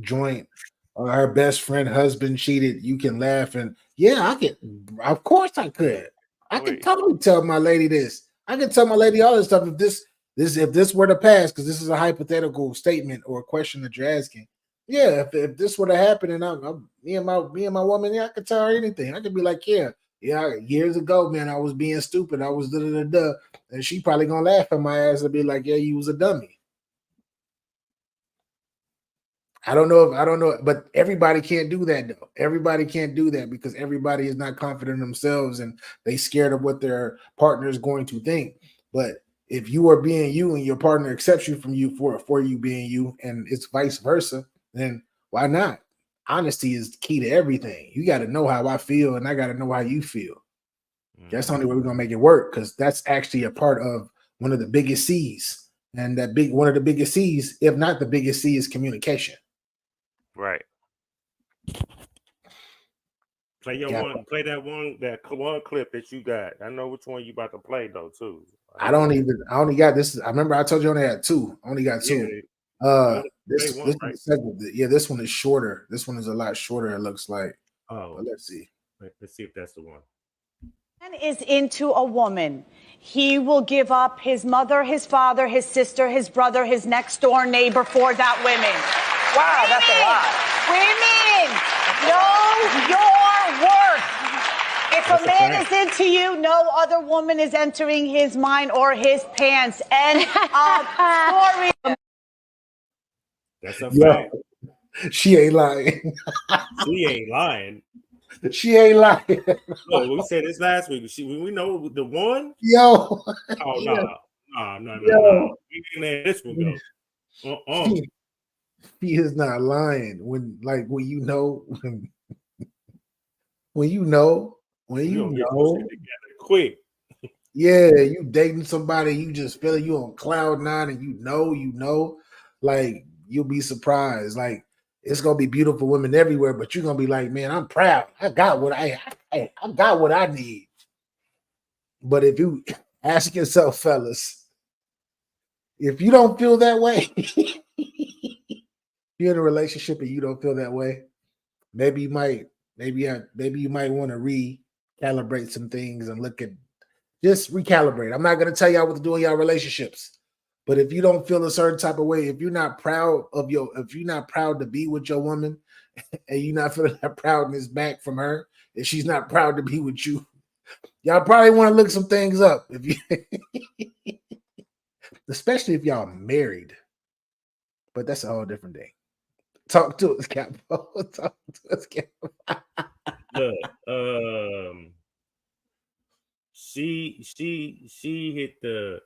joint. Her best friend husband cheated. You can laugh and yeah, I can. Of course, I could. I can totally tell my lady this. I can tell my lady all this stuff if this were to pass, because this is a hypothetical statement or a question that you're asking. Yeah, if this were to happen, and I'm me and my woman, yeah, I could tell her anything. I could be like, yeah, years ago, man, I was being stupid. I was da. And she probably gonna laugh at my ass and be like, yeah, you was a dummy. I don't know, but everybody can't do that though. Everybody can't do that because everybody is not confident in themselves and they scared of what their partner is going to think. But if you are being you and your partner accepts you for you being you, and it's vice versa, then why not? Honesty is key to everything. You got to know how I feel, and I got to know how you feel. That's the only way we're gonna make it work, because that's actually a part of one of the biggest C's, and one of the biggest C's, if not the biggest C, is communication. Right. Play that one clip that you got. I know which one you about to play though too. I only got this. I remember I told you I only had two. I only got two. This one is shorter. This one is a lot shorter, it looks like. Oh, but let's see. Let's see if that's the one. Man is into a woman. He will give up his mother, his father, his sister, his brother, his next door neighbor for that women. Wow, that's a lot. Women, know your worth. If a man is into you, no other woman is entering his mind or his pants. End of story. That's a fact. She ain't lying. She ain't lying. She ain't lying. Look, we said this last week. We know the one. Yo. Oh no. We didn't let this one go. He is not lying. When you know quick. Yeah, you dating somebody, you just feel you on cloud nine, and you know, like you'll be surprised. Like it's gonna be beautiful women everywhere, but you're gonna be like, man, I'm proud. I got what I got what I need. But if you ask yourself, fellas, if you don't feel that way, you're in a relationship and you don't feel that way, maybe you might want to recalibrate some things and just recalibrate. I'm not going to tell y'all what to do in y'all relationships, but if you don't feel a certain type of way, if you're not proud to be with your woman, and you're not feeling that proudness back from her, and she's not proud to be with you, y'all probably want to look some things up. If you, especially if y'all married, but that's a whole different thing. Talk to us, Capo. Talk to us, Capo. Look, she hit the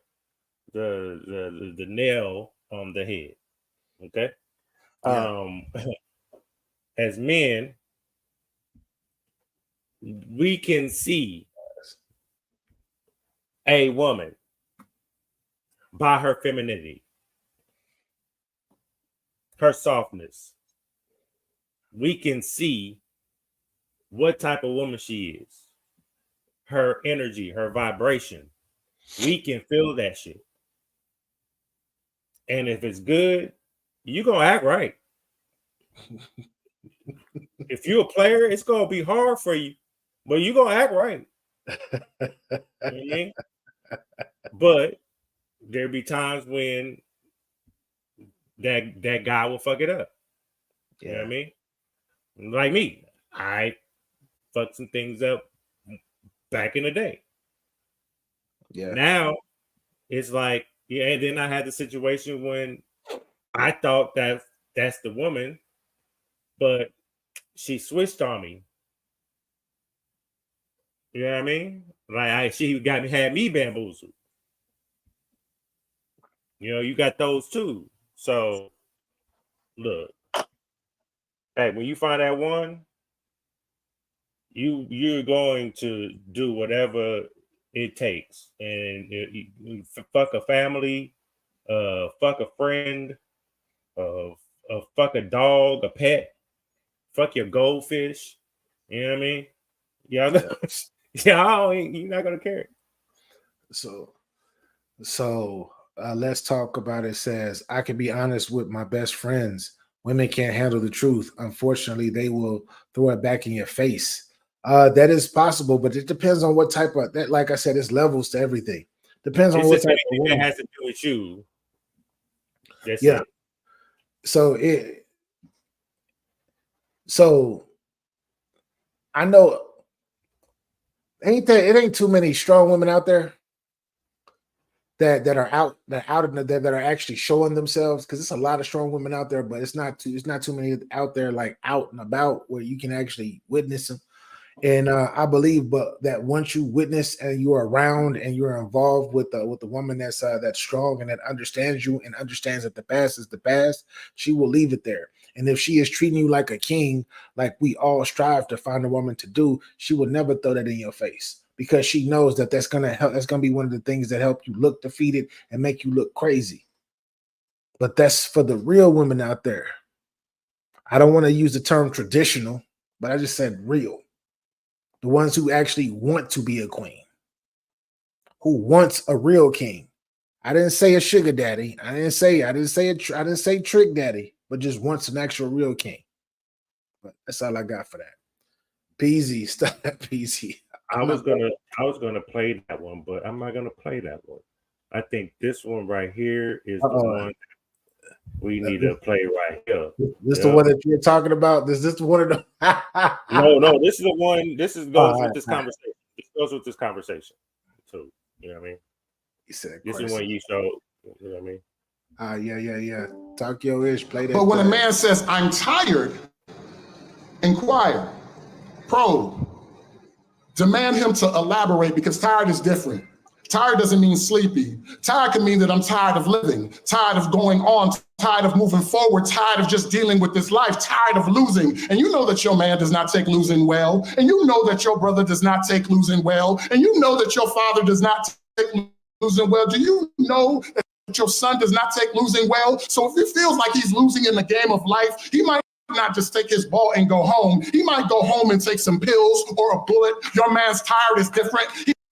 nail on the head. Okay. Yeah. As men, we can see a woman by her femininity, her softness. We can see what type of woman she is, her energy, her vibration. We can feel that shit. And if it's good, you're going to act right. If you're a player, it's going to be hard for you, but you're going to act right. You know what I mean? But there'll be times when that guy will fuck it up. You know what I mean? Like me, I fucked some things up back in the day. Yeah. Now it's like, and then I had the situation when I thought that that's the woman, but she switched on me. You know what I mean? Like she had me bamboozled. You know, you got those too. So look, hey, when you find that one, you're going to do whatever it takes, and you fuck a family, fuck a friend, fuck a dog, a pet, fuck your goldfish. You know what I mean? Yeah. You're not gonna care. So let's talk about it. It says, I can be honest with my best friends. Women can't handle the truth. Unfortunately, they will throw it back in your face. That is possible, but it depends on what type of that. Like I said, it's levels to everything. Depends on what type of woman. That has to do with you. That's yeah. It. So I know it ain't too many strong women out there that are actually showing themselves, because it's a lot of strong women out there, but it's not too many out there like out and about where you can actually witness them. And I believe, but that once you witness and you're around and you're involved with the woman that's strong and that understands you and understands that the past is the past, she will leave it there. And if she is treating you like a king, like we all strive to find a woman to do, she will never throw that in your face, because she knows that that's gonna help. That's gonna be one of the things that help you look defeated and make you look crazy. But that's for the real women out there. I don't want to use the term traditional, but I just said real. The ones who actually want to be a queen, who wants a real king. I didn't say a sugar daddy. I didn't say trick daddy, but just wants an actual real king. But that's all I got for that. Peasy, stop that Peasy. I was gonna play that one, but I'm not gonna play that one. I think this one right here is the one we need to play right here. This the one that you're talking about? Is this one of the No, this is the one. This goes with this conversation. This goes with this conversation too. You know what I mean? He said, this is one you showed. You know what I mean? Yeah. Tokyo-ish, play that. But when a man says, I'm tired, inquire, probe, demand him to elaborate, because tired is different. Tired doesn't mean sleepy. Tired can mean that I'm tired of living, tired of going on, tired of moving forward, tired of just dealing with this life, tired of losing. And you know that your man does not take losing well. And you know that your brother does not take losing well. And you know that your father does not take losing well. Do you know that your son does not take losing well? So if he feels like he's losing in the game of life, he might not just take his ball and go home. He might go home and take some pills or a bullet. Your man's tired is different.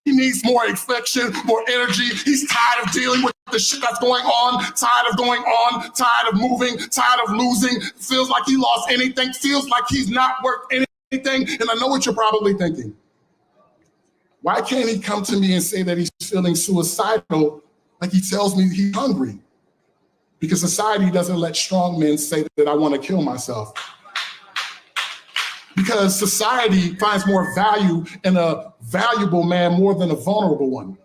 He needs more affection, more energy. He's tired of dealing with the shit that's going on, tired of moving, tired of losing, feels like he lost anything, feels like he's not worth anything. And I know what you're probably thinking. Why can't he come to me and say that he's feeling suicidal like he tells me he's hungry? Because society doesn't let strong men say that I want to kill myself. Because society finds more value in a valuable man more than a vulnerable one.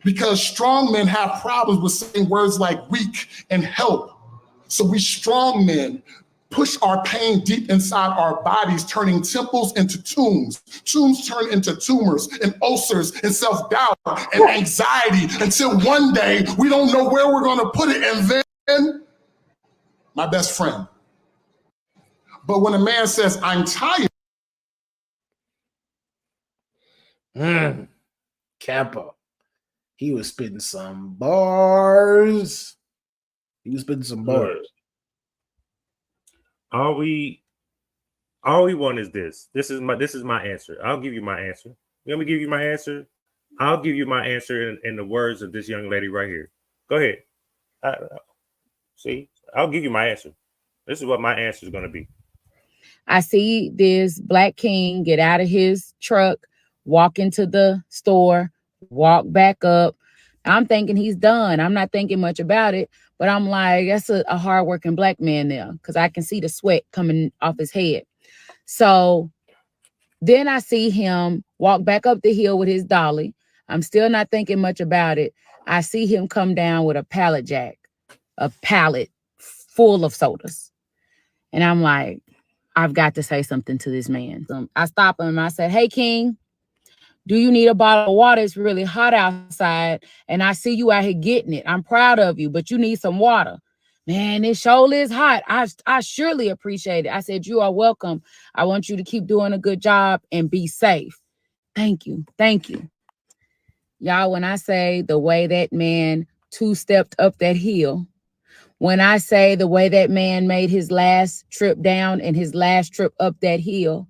Because strong men have problems with saying words like weak and help. So we strong men push our pain deep inside our bodies, turning temples into tombs. Tombs turn into tumors and ulcers and self-doubt and anxiety until one day we don't know where we're going to put it. And then my best friend. But when a man says, I'm tired. Capo. He was spitting some bars. All we want is this. This is my answer. I'll give you my answer. You want me to give you my answer? I'll give you my answer in the words of this young lady right here. Go ahead. See, I'll give you my answer. This is what my answer is going to be. I see this black king get out of his truck, walk into the store, walk back up. I'm thinking he's done. I'm not thinking much about it, but I'm like, that's a hardworking black man there, because I can see the sweat coming off his head. So then I see him walk back up the hill with his dolly. I'm still not thinking much about it. I see him come down with a pallet jack, a pallet full of sodas. And I'm like, I've got to say something to this man. So I stop him and I said, hey, King, do you need a bottle of water? It's really hot outside, and I see you out here getting it. I'm proud of you, but you need some water. Man, it sure is hot. I surely appreciate it. I said, you are welcome. I want you to keep doing a good job and be safe. Thank you. Thank you. Y'all, when I say the way that man two-stepped up that hill, when I say the way that man made his last trip down and his last trip up that hill,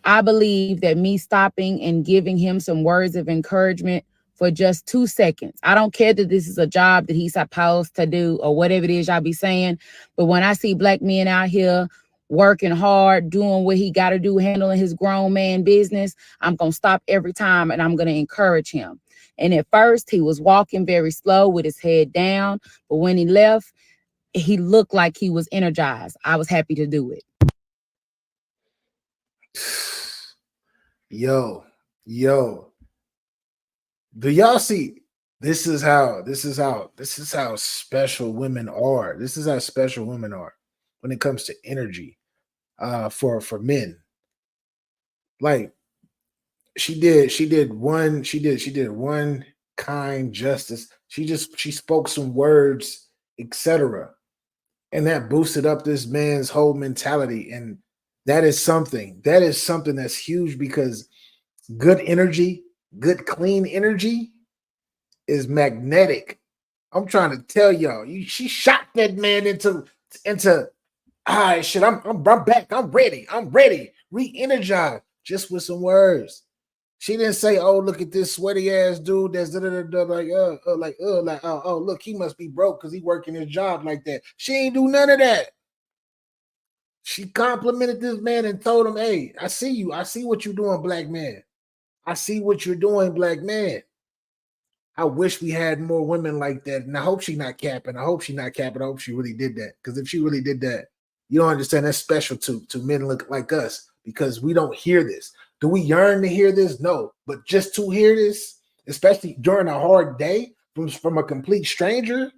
I believe that me stopping and giving him some words of encouragement for just 2 seconds. I don't care that this is a job that he's supposed to do or whatever it is y'all be saying. But when I see black men out here working hard, doing what he got to do, handling his grown man business, I'm going to stop every time and I'm going to encourage him. And at first he was walking very slow with his head down. But when he left, he looked like he was energized. I was happy to do it. Yo, do y'all see? This is how special women are. This is how special women are when it comes to energy for men. Like she did one kind justice. She spoke some words, etc. And that boosted up this man's whole mentality. And that is something that's huge, because good energy good, clean energy is magnetic. I'm trying to tell y'all, she shot that man into shit. I'm back. I'm ready. Re-energized just with some words. She didn't say, "Oh, look at this sweaty ass dude that's oh, look, he must be broke because he working his job like that." She ain't do none of that. She complimented this man and told him, "Hey, I see you. I see what you're doing, black man. I see what you're doing, black man." I wish we had more women like that. And I hope she's not capping. I hope she really did that. Because if she really did that, you don't understand, that's special to men look like us, because we don't hear this. Do we yearn to hear this? No. But just to hear this, especially during a hard day from a complete stranger,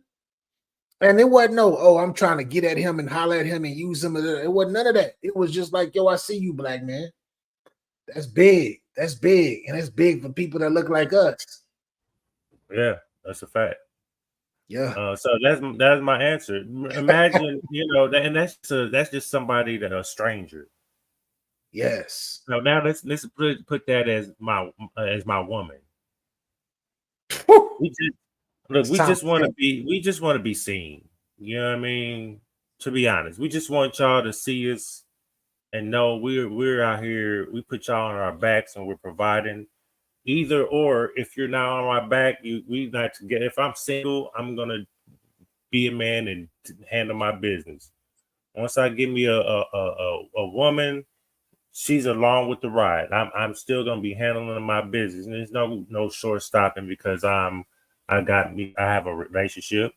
and it wasn't I'm trying to get at him and holler at him and use him. It wasn't none of that. It was just like, yo, I see you, black man. That's big. That's big. And it's big for people that look like us. Yeah, that's a fact. Yeah. So that's my answer. Imagine, and that's just somebody that a stranger. Yes. So now let's put that as my woman. We just want to be seen. You know what I mean? To be honest, we just want y'all to see us and know we're out here. We put y'all on our backs and we're providing. Either or, if you're not on my back, we not together. If I'm single, I'm gonna be a man and handle my business. Once I give me a woman, she's along with the ride. I'm still gonna be handling my business, and there's no short stopping because I have a relationship.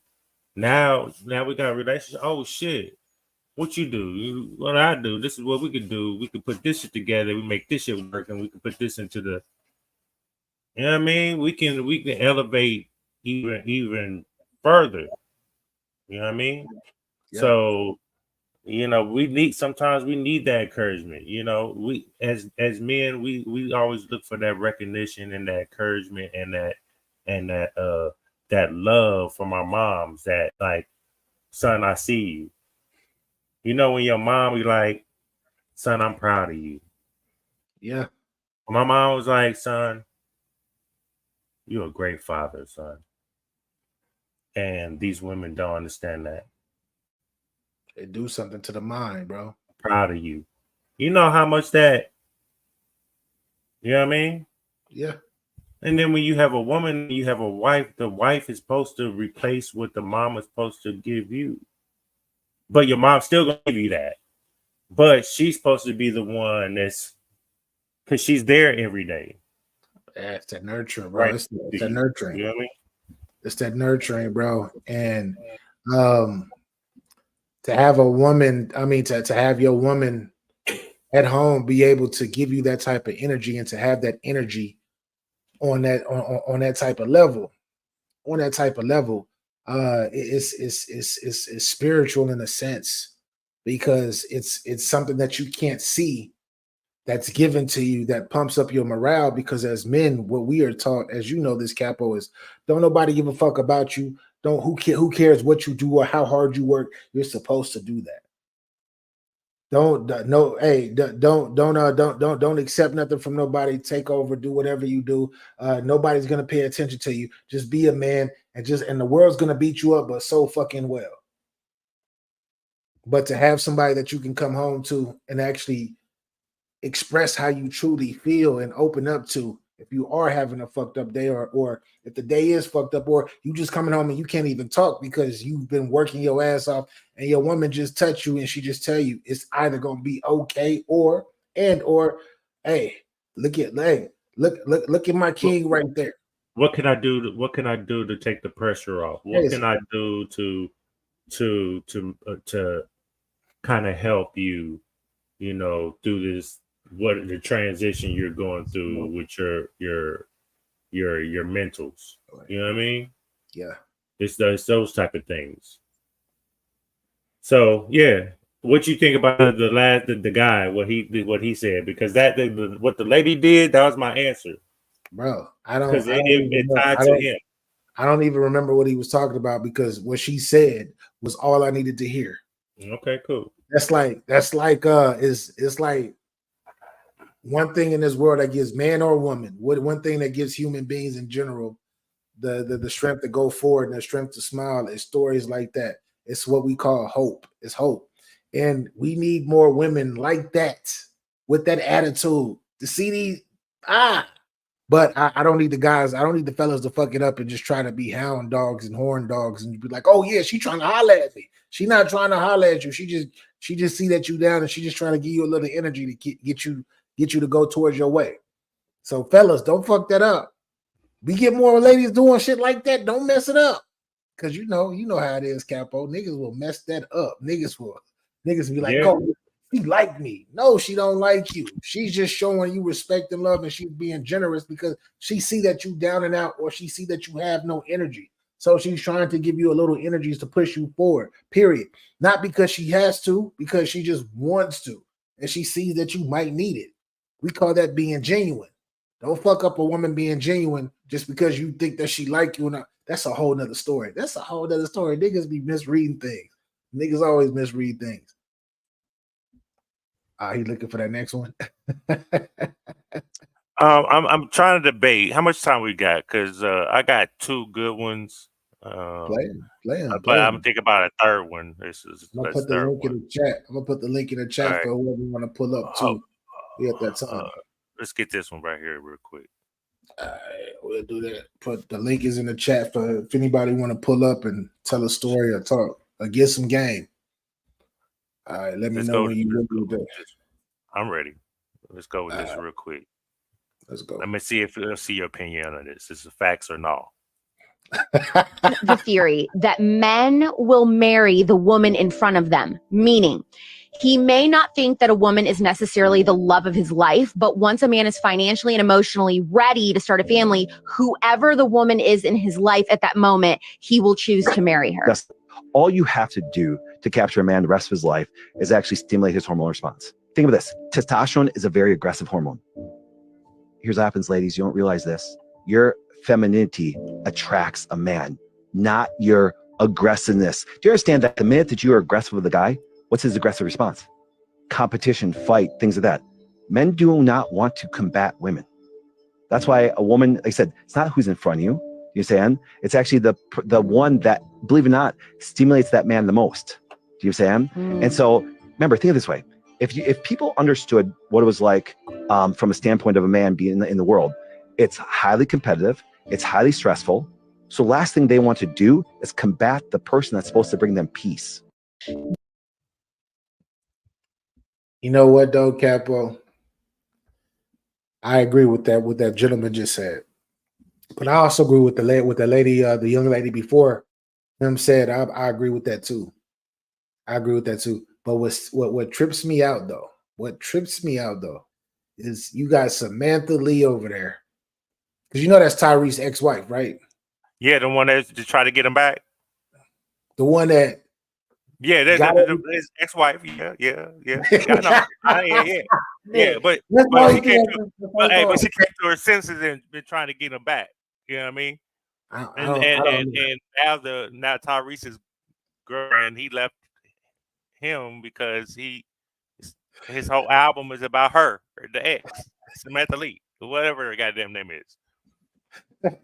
Now we got a relationship. Oh shit. What you do? What I do? This is what we could do. We could put this shit together. We make this shit work, and we could put this into the. You know what I mean? We can elevate even further. You know what I mean? Yeah. So, sometimes we need that encouragement. We as men, we always look for that recognition and that encouragement and that love from our moms, that like, son, I see you. When your mom be like, son, I'm proud of you. Yeah. My mom was like, son, you're a great father, son. And these women don't understand that. It do something to the mind, bro. Proud of you. You know how much that, you know what I mean? Yeah. And then when you have a woman, you have a wife, the wife is supposed to replace what the mom is supposed to give you. But your mom's still going to give you that. But she's supposed to be the one because she's there every day. Yeah, it's that nurturing, bro. Right. It's that nurturing. You know what I mean? It's that nurturing, bro. And to have a woman, to have your woman at home be able to give you that type of energy, and to have that energy on that type of level, it's spiritual in a sense, because it's something that you can't see that's given to you, that pumps up your morale. Because as men, what we are taught, as you know, this Capo, is don't nobody give a fuck about you. Who cares what you do or how hard you work? You're supposed to do that. Don't accept nothing from nobody. Take over, do whatever you do. Nobody's gonna pay attention to you. Just be a man, and the world's gonna beat you up, but so fucking well. But to have somebody that you can come home to and actually express how you truly feel and open up to, if you are having a fucked up day, or if the day is fucked up, or you just coming home and you can't even talk because you've been working your ass off, and your woman just touch you and she just tell you it's either gonna be okay or hey, look at my king right there. What can I do to take the pressure off? What can I do to kind of help you, through this, what the transition you're going through with your mentals? You know what I mean? Yeah. It's those type of things. So yeah, what you think about the guy, what he said? Because what the lady did, that was my answer, bro. I don't even remember what he was talking about, because what she said was all I needed to hear. Okay, cool. It's like one thing in this world that gives man or woman, one thing that gives human beings in general the strength to go forward and the strength to smile is stories like that. It's what we call hope. It's hope. And we need more women like that with that attitude to see these. But I don't need the guys. I don't need the fellas to fuck it up and just try to be hound dogs and horn dogs and be like, oh yeah, she trying to holler at me. She not trying to holler at you. She just see that you down and she just trying to give you a little energy to get you to go towards your way. So fellas, don't fuck that up. We get more ladies doing shit like that. Don't mess it up. Cause you know how it is, Capo. Niggas will mess that up. Niggas will be like, oh, she like me. No, she don't like you. She's just showing you respect and love, and she's being generous because she see that you down and out, or she see that you have no energy. So she's trying to give you a little energies to push you forward, period. Not because she has to, because she just wants to, and she sees that you might need it. We call that being genuine. Don't fuck up a woman being genuine just because you think that she like you or not. That's a whole nother story. That's a whole nother story. Niggas be misreading things. Niggas always misread things. He looking for that next one. I'm trying to debate how much time we got because I got two good ones. Play them. But I'm thinking about a third one. I'm gonna put the link in the chat. I'm gonna put the link in the chat for whoever you want to pull up too. We at that time. Let's get this one right here real quick. All right, we'll do that. Put the link is in the chat for if anybody want to pull up and tell a story or talk or get some game. All right, let me know when you're ready with that. I'm ready. Let's go with this real quick. Let's go. Let me see if you'll see your opinion on this. Is it facts or no? The theory that men will marry the woman in front of them, meaning he may not think that a woman is necessarily the love of his life, but once a man is financially and emotionally ready to start a family, whoever the woman is in his life at that moment, he will choose to marry her. That's all you have to do to capture a man the rest of his life is actually stimulate his hormonal response. Think of this. Testosterone is a very aggressive hormone. Here's what happens, ladies. You don't realize this. Your femininity attracts a man, not your aggressiveness. Do you understand that the minute that you are aggressive with a guy, what's his aggressive response? Competition, fight, things like that. Men do not want to combat women. That's why a woman, like I said, it's not who's in front of you. You understand? It's actually the one that, believe it or not, stimulates that man the most. Do you understand? And so remember, think of it this way. If people understood what it was like from a standpoint of a man being in the world, it's highly competitive, it's highly stressful. So last thing they want to do is combat the person that's supposed to bring them peace. You know what though, Capo? I agree with that. What that gentleman just said, but I also agree with the lady, the young lady before him said. I agree with that too. I agree with that too. But what trips me out though? What trips me out though is you got Samantha Lee over there, because you know that's Tyrese's ex-wife, right? Yeah, the one that to try to get him back. The one that. Yeah, his ex-wife. Yeah. Yeah, but she came to her senses and been trying to get him back. You know what I mean? And now Tyrese's girlfriend, he left him because his whole album is about her, the ex, Samantha Lee, whatever her goddamn name is.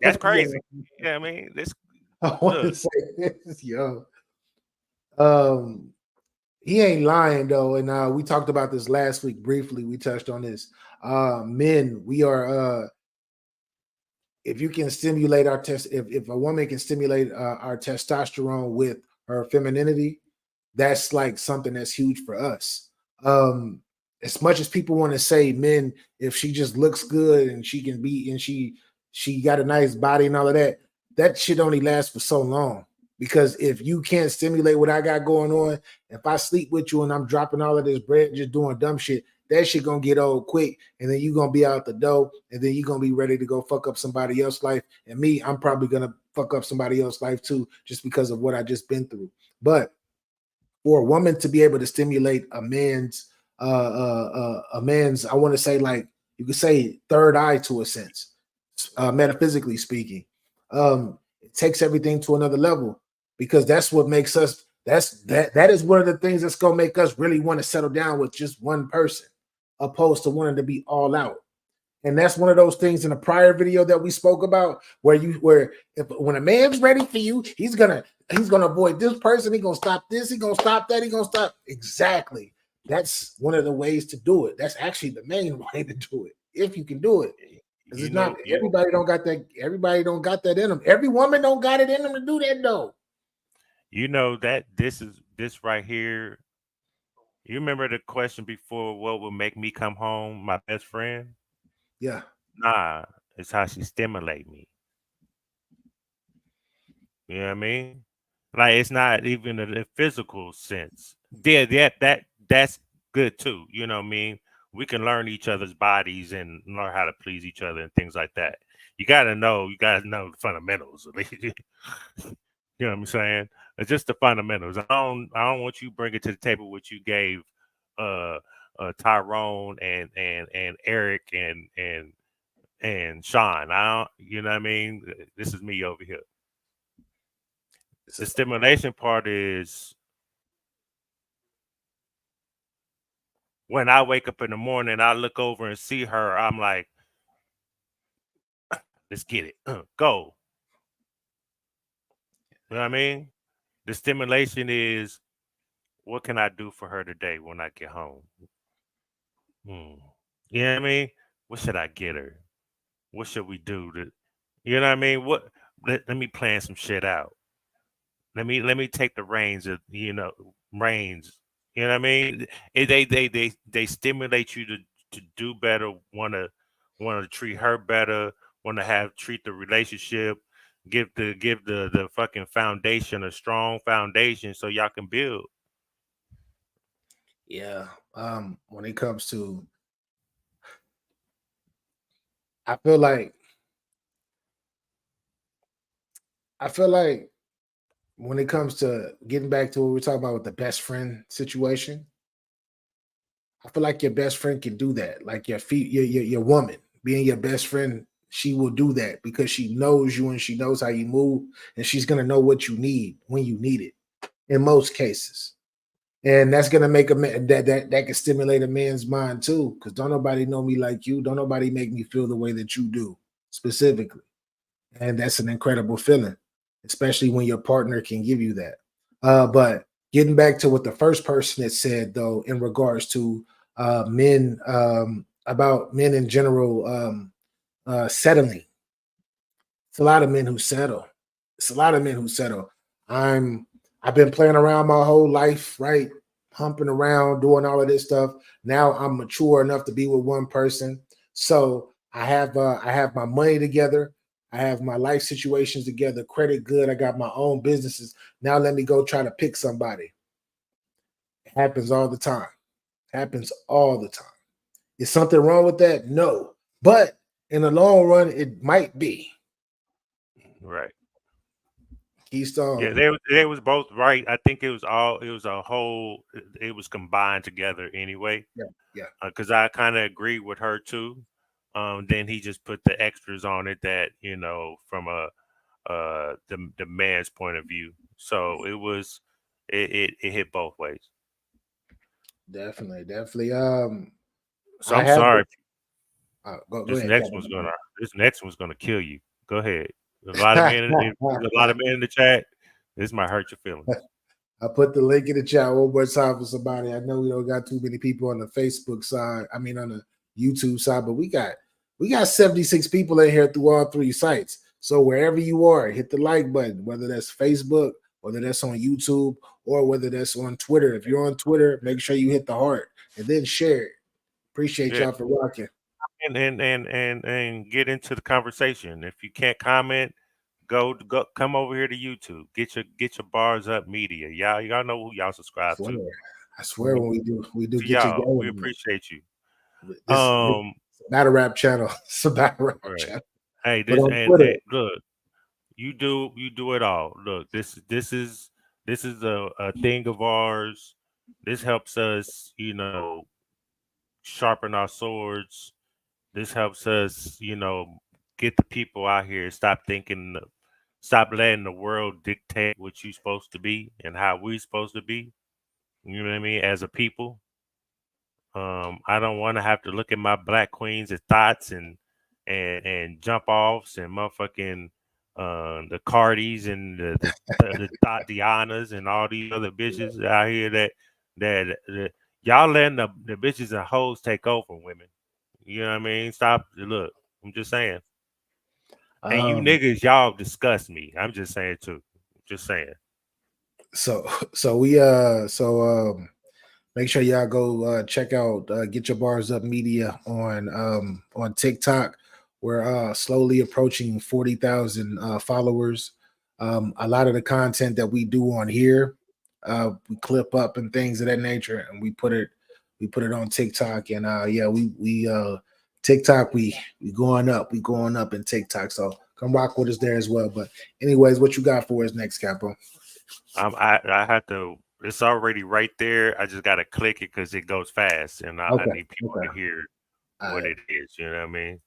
That's crazy. Yeah, I mean, this. I want to say this, yo. He ain't lying though, and we talked about this last week briefly. We touched on this. Men, we are. If you can stimulate our if a woman can stimulate our testosterone with her femininity, that's like something that's huge for us. As much as people want to say, men, if she just looks good and she can be and she got a nice body and all of that, that shit only lasts for so long. Because if you can't stimulate what I got going on, if I sleep with you and I'm dropping all of this bread, just doing dumb shit, that shit gonna get old quick, and then you're gonna be out the door, and then you're gonna be ready to go fuck up somebody else's life. And me, I'm probably gonna fuck up somebody else's life too, just because of what I just been through. But for a woman to be able to stimulate a man's, I want to say, like you could say third eye to a sense, metaphysically speaking, it takes everything to another level, because that's what makes us. That is one of the things that's gonna make us really want to settle down with just one person. opposed to wanting to be all out. And that's one of those things in a prior video that we spoke about, where when a man's ready for you, he's gonna avoid this person, he's gonna stop this, he's gonna stop that, he's gonna stop. Exactly. That's one of the ways to do it. That's actually the main way to do it, if you can do it. Because it's not everybody don't got that. Everybody don't got that in them. Every woman don't got it in them to do that though. You know that this right here. You remember the question before? What would make me come home? My best friend. Yeah. Nah, it's how she stimulate me. You know what I mean? Like it's not even a physical sense. Yeah, that's good too. You know what I mean? We can learn each other's bodies and learn how to please each other and things like that. You gotta know the fundamentals. You know what I'm saying? It's just the fundamentals. I don't want you bring it to the table what you gave Tyrone and Eric and Sean. I don't, you know what I mean? This is me over here. The stimulation part is when I wake up in the morning, I look over and see her. I'm like, let's get it. Go. You know what I mean? The stimulation is what can I do for her today when I get home? You know what I mean? What should I get her? What should we do? You know what I mean? Let me plan some shit out. Let me take the reins of reins. You know what I mean? They stimulate you to do better, wanna treat her better, wanna treat the relationship, give the fucking foundation a strong foundation so y'all can build. Yeah. When it comes to, I feel like when it comes to getting back to what we're talking about with the best friend situation, I feel like your best friend can do that. Like your woman being your best friend, she will do that because she knows you and she knows how you move, and she's gonna know what you need when you need it. In most cases, and that's gonna make a man that can stimulate a man's mind too. Because don't nobody know me like you. Don't nobody make me feel the way that you do specifically. And that's an incredible feeling, especially when your partner can give you that. But getting back to what the first person had said, though, in regards to men, about men in general settling, it's a lot of men who settle. It's a lot of men who settle. I've been playing around my whole life, right? Humping around, doing all of this stuff. Now I'm mature enough to be with one person. So I have my money together. I have my life situations together, credit good. I got my own businesses. Now let me go try to pick somebody. It happens all the time. Happens all the time. Is something wrong with that? No. But in the long run, it might be. Right. Keystone. Yeah, they was both right. I think it was a whole. It was combined together anyway. Yeah. Because I kind of agree with her too. Then he just put the extras on it that from the man's point of view. So it hit both ways. Definitely. So I'm sorry. Go This ahead. next one's gonna kill you. Go ahead. A lot of men in the chat. This might hurt your feelings. I put the link in the chat one more time for somebody. I know we don't got too many people on the Facebook side. I mean on the YouTube side, but we got 76 people in here through all three sites. So wherever you are, hit the like button, whether that's Facebook, whether that's on YouTube, or whether that's on Twitter. If you're on Twitter, make sure you hit the heart and then share it. Appreciate y'all for rocking. And get into the conversation. If you can't comment, go come over here to YouTube. Get your bars up media. Y'all know who y'all subscribe to. I swear when we do to get y'all, you we appreciate you. This battle rap channel. It's a battle rap channel. Hey, But on Twitter, look, you do it all. Look, this is a thing of ours. This helps us, sharpen our swords. This helps us, get the people out here. Stop letting the world dictate what you're supposed to be and how we're supposed to be. You know what I mean? As a people. I don't want to have to look at my black queens as thoughts and jump offs and motherfucking the Cardis and the Tatianas and all these other bitches out here that y'all letting the bitches and hoes take over women. You know what I mean? Stop. Look, I'm just saying. And you niggas, y'all disgust me. I'm just saying too. Just saying. So make sure y'all go check out Get Your Bars Up Media on TikTok. We're slowly approaching 40,000 followers. A lot of the content that we do on here, we clip up and things of that nature, and we put it on TikTok. And we TikTok, we going up in TikTok. So come rock with us there as well. But anyways, what you got for us next, Capo? I have to. It's already right there. I just gotta click it because it goes fast, and I need people to hear what it is. You know what I mean?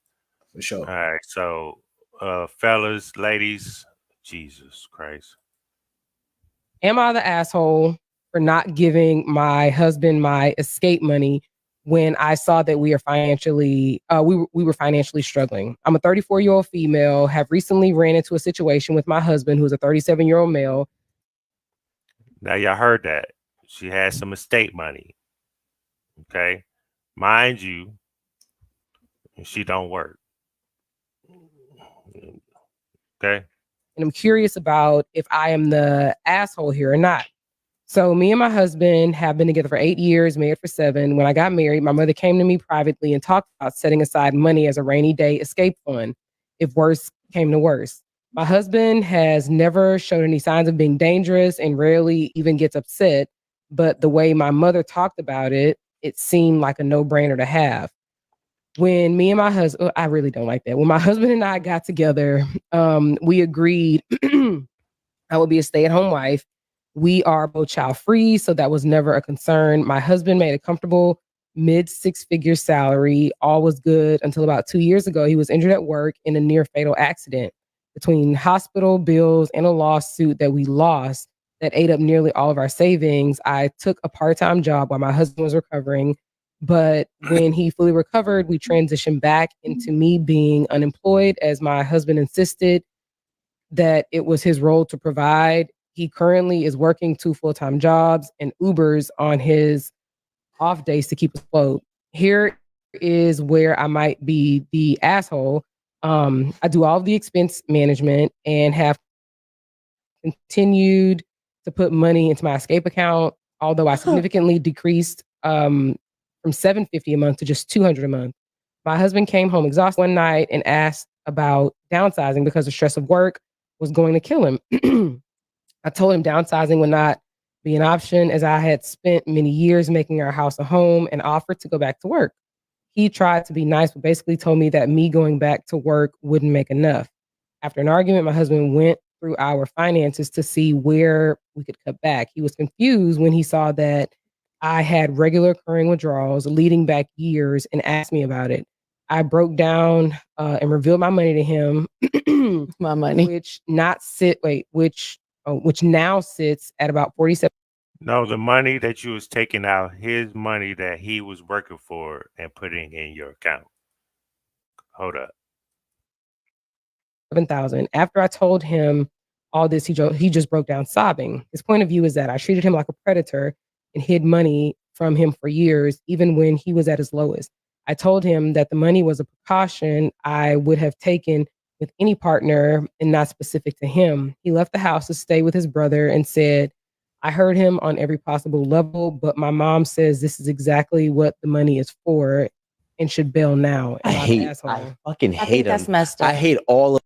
For sure. All right. So, fellas, ladies, Jesus Christ. Am I the asshole for not giving my husband my escape money when I saw that we were financially struggling? I'm a 34-year-old female, have recently ran into a situation with my husband, who's a 37-year-old male. Now y'all heard that. She has some estate money. Okay. Mind you, she don't work. Okay. And I'm curious about if I am the asshole here or not. So me and my husband have been together for 8 years, married for 7. When I got married, my mother came to me privately and talked about setting aside money as a rainy day escape fund if worse came to worse. My husband has never showed any signs of being dangerous and rarely even gets upset. But the way my mother talked about it, it seemed like a no-brainer to have. When me and my husband, I really don't like that. When my husband and I got together, we agreed I would be a stay-at-home wife. We are both child-free, so that was never a concern. My husband made a comfortable mid-six-figure salary. All was good until about 2 years ago. He was injured at work in a near-fatal accident. Between hospital bills and a lawsuit that we lost that ate up nearly all of our savings, I took a part-time job while my husband was recovering. But when he fully recovered, we transitioned back into me being unemployed as my husband insisted that it was his role to provide. He currently is working 2 full-time jobs and Ubers on his off days to keep us afloat. Here is where I might be the asshole. I do all of the expense management and have continued to put money into my escape account, although I significantly decreased from $750 a month to just $200 a month. My husband came home exhausted one night and asked about downsizing because the stress of work was going to kill him. I told him downsizing would not be an option as I had spent many years making our house a home and offered to go back to work. He tried to be nice, but basically told me that me going back to work wouldn't make enough. After an argument, my husband went through our finances to see where we could cut back. He was confused when he saw that I had regular occurring withdrawals leading back years and asked me about it. I broke down and revealed my money to him. My money. Which now sits at about 47. No, the money that you was taking out, his money that he was working for and putting in your account. Hold up. 7,000. After I told him all this, he just broke down sobbing. His point of view is that I treated him like a predator and hid money from him for years, even when he was at his lowest. I told him that the money was a precaution I would have taken with any partner and not specific to him. He left the house to stay with his brother and said, I heard him on every possible level, but my mom says this is exactly what the money is for and should bail now. I fucking hate him. That's messed up. I hate all of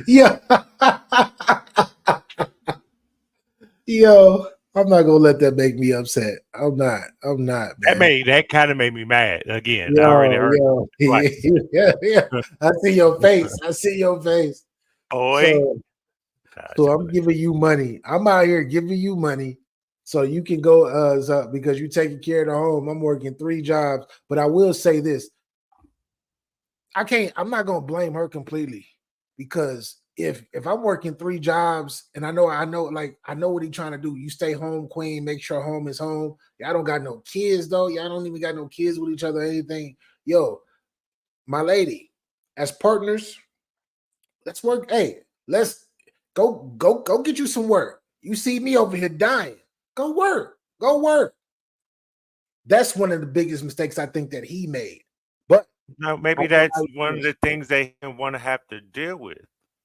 Yeah. Yo, I'm not gonna let that make me upset. I'm not, man. That kind of made me mad again. Yo, I already heard it yeah. I see your face. Boy. So I'm giving you money. I'm out here giving you money so you can go because you're taking care of the home. I'm working 3 jobs, but I will say this. I'm not gonna blame her completely because if I'm working 3 jobs and I know what he's trying to do. You stay home, queen, make sure home is home. Y'all don't got no kids though. Y'all don't even got no kids with each other or anything. Yo, my lady, as partners, let's work. Hey, let's go get you some work. You see me over here dying. Go work. Go work. That's one of the biggest mistakes I think that he made. But no, maybe that's one of the things they want to have to deal with.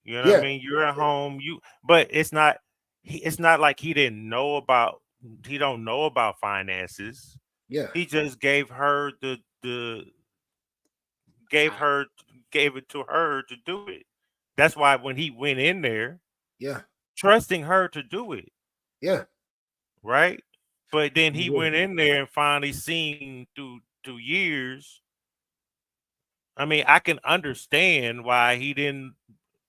You know what I mean? You're at home, but it's not like he don't know about finances. Yeah. He just gave her gave it to her to do it. That's why when he went in there, yeah, trusting her to do it. Yeah. Right? But then he went in there and finally seen through years. I mean, I can understand why he didn't,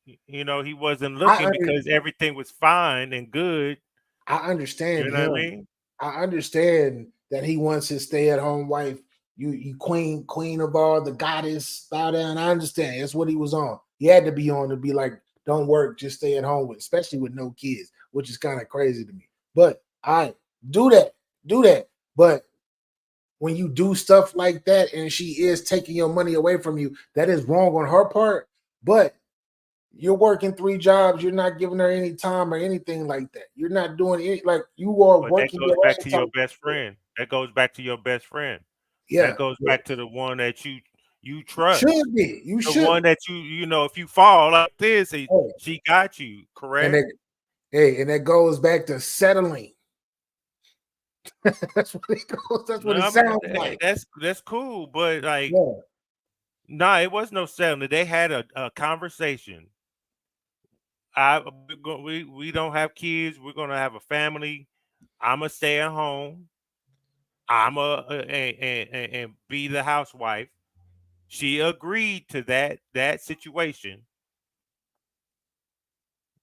he wasn't looking because everything was fine and good. I understand You know him. what I mean? I understand that he wants his stay-at-home wife. You queen of all, the goddess, bow down. I understand. That's what he was on. He had to be on to be like, don't work, just stay at home with, especially with no kids, which is kind of crazy to me. But I do that. But when you do stuff like that and she is taking your money away from you, that is wrong on her part. But you're working 3 jobs. You're not giving her any time or anything like that. You're not doing it like you are working. That goes back to your best friend. That goes back to your best friend. Yeah, that goes back to the one that you trust. Should be. You the should. one that if you fall like this, she got you. Correct. And that goes back to settling. That's what it goes. That's what it sounds like. That's cool, but like, it was no settling. They had a conversation. We don't have kids. We're gonna have a family. I'm gonna stay at home. I'm and be the housewife. She agreed to that situation.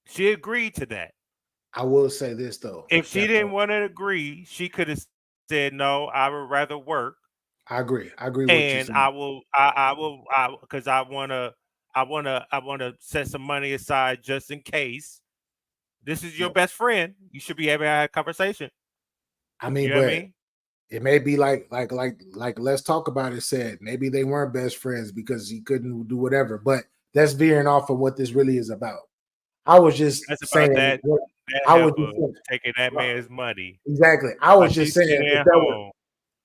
She agreed to that. I will say this though. If she didn't want to agree, she could have said no. I would rather work. I agree. With and you. I will, because I wanna set some money aside just in case. This is your best friend. You should be able to have a conversation. I mean, you know but what I mean? It may be like let's talk about it. Said maybe they weren't best friends because he couldn't do whatever. But that's veering off of what this really is about. I was just saying that I was just taking that man's money. Exactly. I was just saying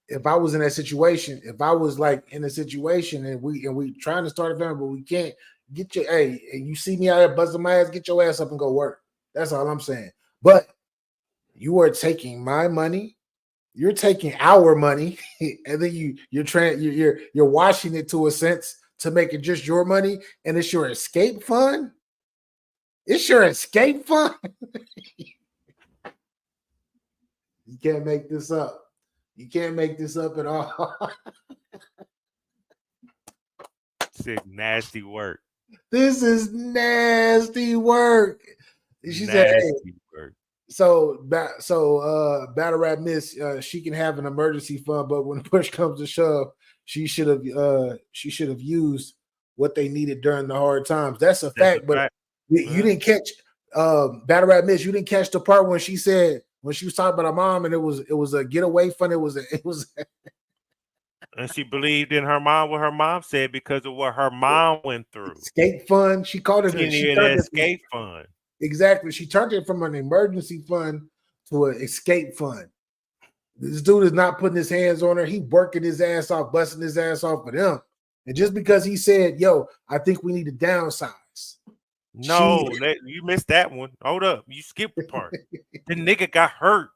if I was in that situation, if I was like in a situation and we trying to start a family, but we can't get your and you see me out here busting my ass, get your ass up and go work. That's all I'm saying. But you are taking my money, you're taking our money, and then you're washing it to a sense to make it just your money, and it's your escape fund. It's your escape fund. You can't make this up. You can't make this up at all. It's nasty work. This is nasty work. She said, "Hey, work. So Battle Rap Miss, she can have an emergency fund, but when push comes to shove, she should have used what they needed during the hard times. That's a fact. But you didn't catch Battle Rap Miss. You didn't catch the part when she said when she was talking about her mom, and it was a getaway fund. It was. And she believed in her mom, what her mom said, because of what her mom went through. Escape fund. She called it an escape fund. Exactly. She turned it from an emergency fund to an escape fund. This dude is not putting his hands on her. He working his ass off, busting his ass off for them. And just because he said, yo, I think we need to downsize. No, you missed that one. Hold up. You skipped the part. The nigga got hurt.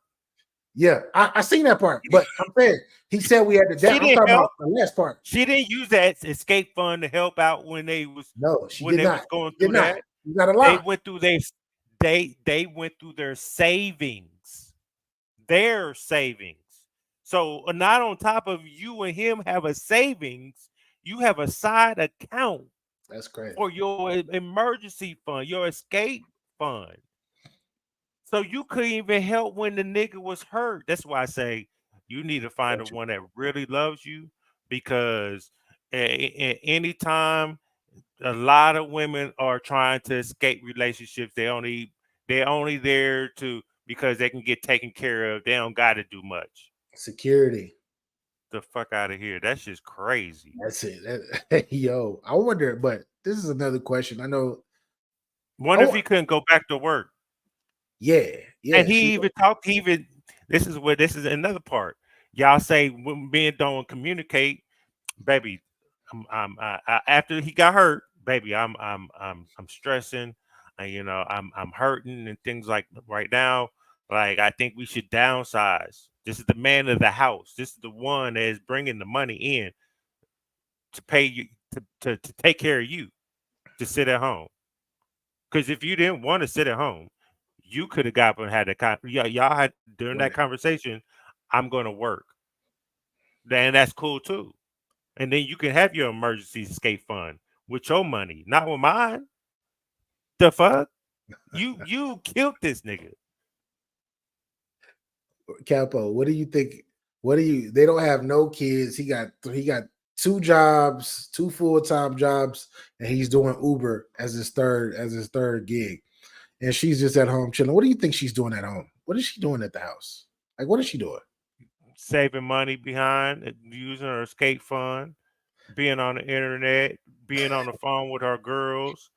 Yeah, I seen that part. But I'm saying he said we had to down. I'm talking about the last part. She didn't use that escape fund to help out when they was was going through that. You got a lot. They went through they went through their savings. Their savings. So not on top of you and him have a savings, you have a side account. That's great. For your emergency fund, your escape fund. So you couldn't even help when the nigga was hurt. That's why I say you need to find the one that really loves you, because anytime A lot of women are trying to escape relationships. They're only there to because they can get taken care of. They don't got to do much. Security. The fuck out of here. That's just crazy. That's it. Yo, I wonder, but this is another question. I know. Wonder if he couldn't go back to work. Yeah, yeah. And he even talked. This is another part. Y'all say when men don't communicate, baby. After he got hurt, baby, I'm stressing, and I'm hurting and things like right now. Like I think we should downsize. This is the man of the house. This is the one that is bringing the money in to pay you to take care of you, to sit at home. Because if you didn't want to sit at home, you could have got up and had y'all had during that conversation. I'm going to work. Then that's cool too. And then you can have your emergency escape fund with your money, not with mine. The fuck? You killed this nigga. Capo, what do you think? They don't have no kids. He got 2 jobs, 2 full-time jobs, and he's doing Uber as his third gig. And she's just at home chilling. What do you think she's doing at home? What is she doing at the house? Like, what is she doing? Saving money behind, using her escape fund, being on the internet, being on the phone with her girls,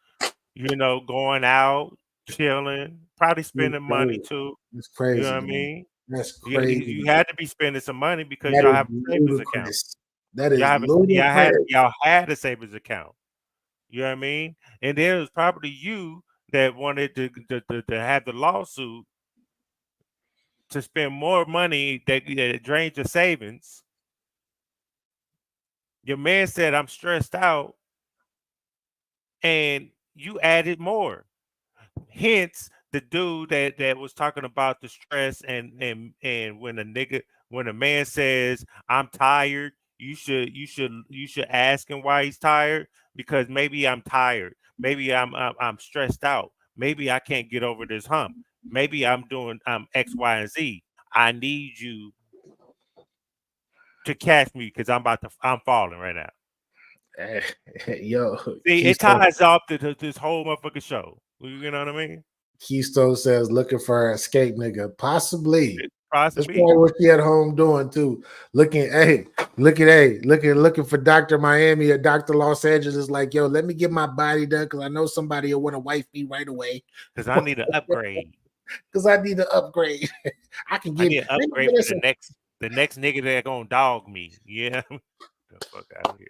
going out, chilling, probably spending money too. It's crazy. You know what I mean? That's crazy. You had to be spending some money because That y'all is have a savings account. ludicrous. That is ludicrous. Y'all had a savings account. You know what I mean? And then it was probably you that wanted to have the lawsuit to spend more money that drains your savings. Your man said, I'm stressed out, and you added more. Hence, the dude that was talking about the stress and when a man says, I'm tired, you should ask him why he's tired, because maybe I'm tired. Maybe I'm stressed out. Maybe I can't get over this hump. Maybe I'm doing X, Y, and Z. I need you to catch me because I'm falling right now. Yo, see, it ties off to this whole motherfucking show. You know what I mean? Keystone says looking for an escape nigga. Possibly. Possibly. That's probably what she at home doing too. Looking for Dr. Miami or Dr. Los Angeles. Like, yo, let me get my body done because I know somebody will want to wife me right away. Because I need an upgrade. Because I need an upgrade. I can get an upgrade for the next nigga that gonna dog me. Yeah. The fuck out of here.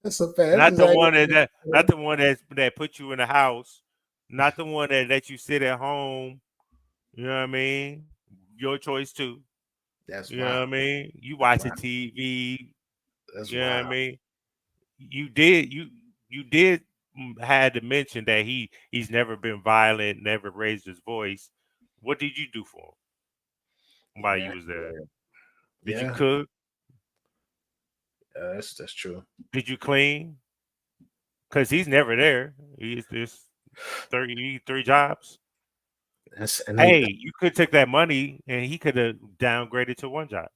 That's a fact. Not the one that put you in the house. Not the one that let you sit at home. You know what I mean? Your choice too. That's you know what I mean. You watch the TV. That's you know what I mean. You did had to mention that he's never been violent, never raised his voice. What did you do for him while you was there? Did you cook? That's true. Did you clean? Because he's never there. He's this 33 jobs. You could take that money and he could have downgraded to one job.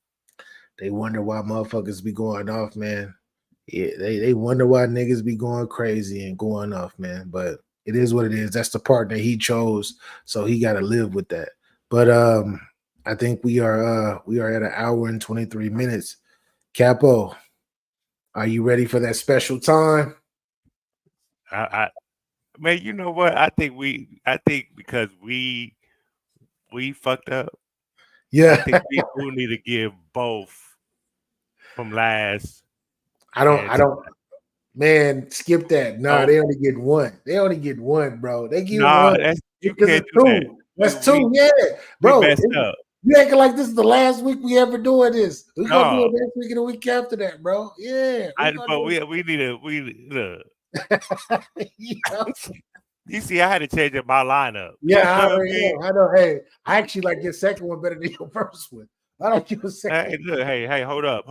They wonder why motherfuckers be going off, man. Yeah, they wonder why niggas be going crazy and going off, man. But it is what it is. That's the partner he chose, so he got to live with that. But I think we are at an hour and 23 minutes. Capo, are you ready for that special time? Man, you know what? I think because we fucked up. Yeah, I think people need to give both from last. I don't. Man, skip that. No, they only get one. They only get one, bro. They get one. You can't do that. That's two. Yeah, bro. You acting like this is the last week we ever doing this. We're gonna do it next week and the week after that, bro. Yeah. We need to. You see, I had to change up my lineup. Yeah, I know. Hey, I actually like your second one better than your first one. I like your second. Hey, look, hey, hold up.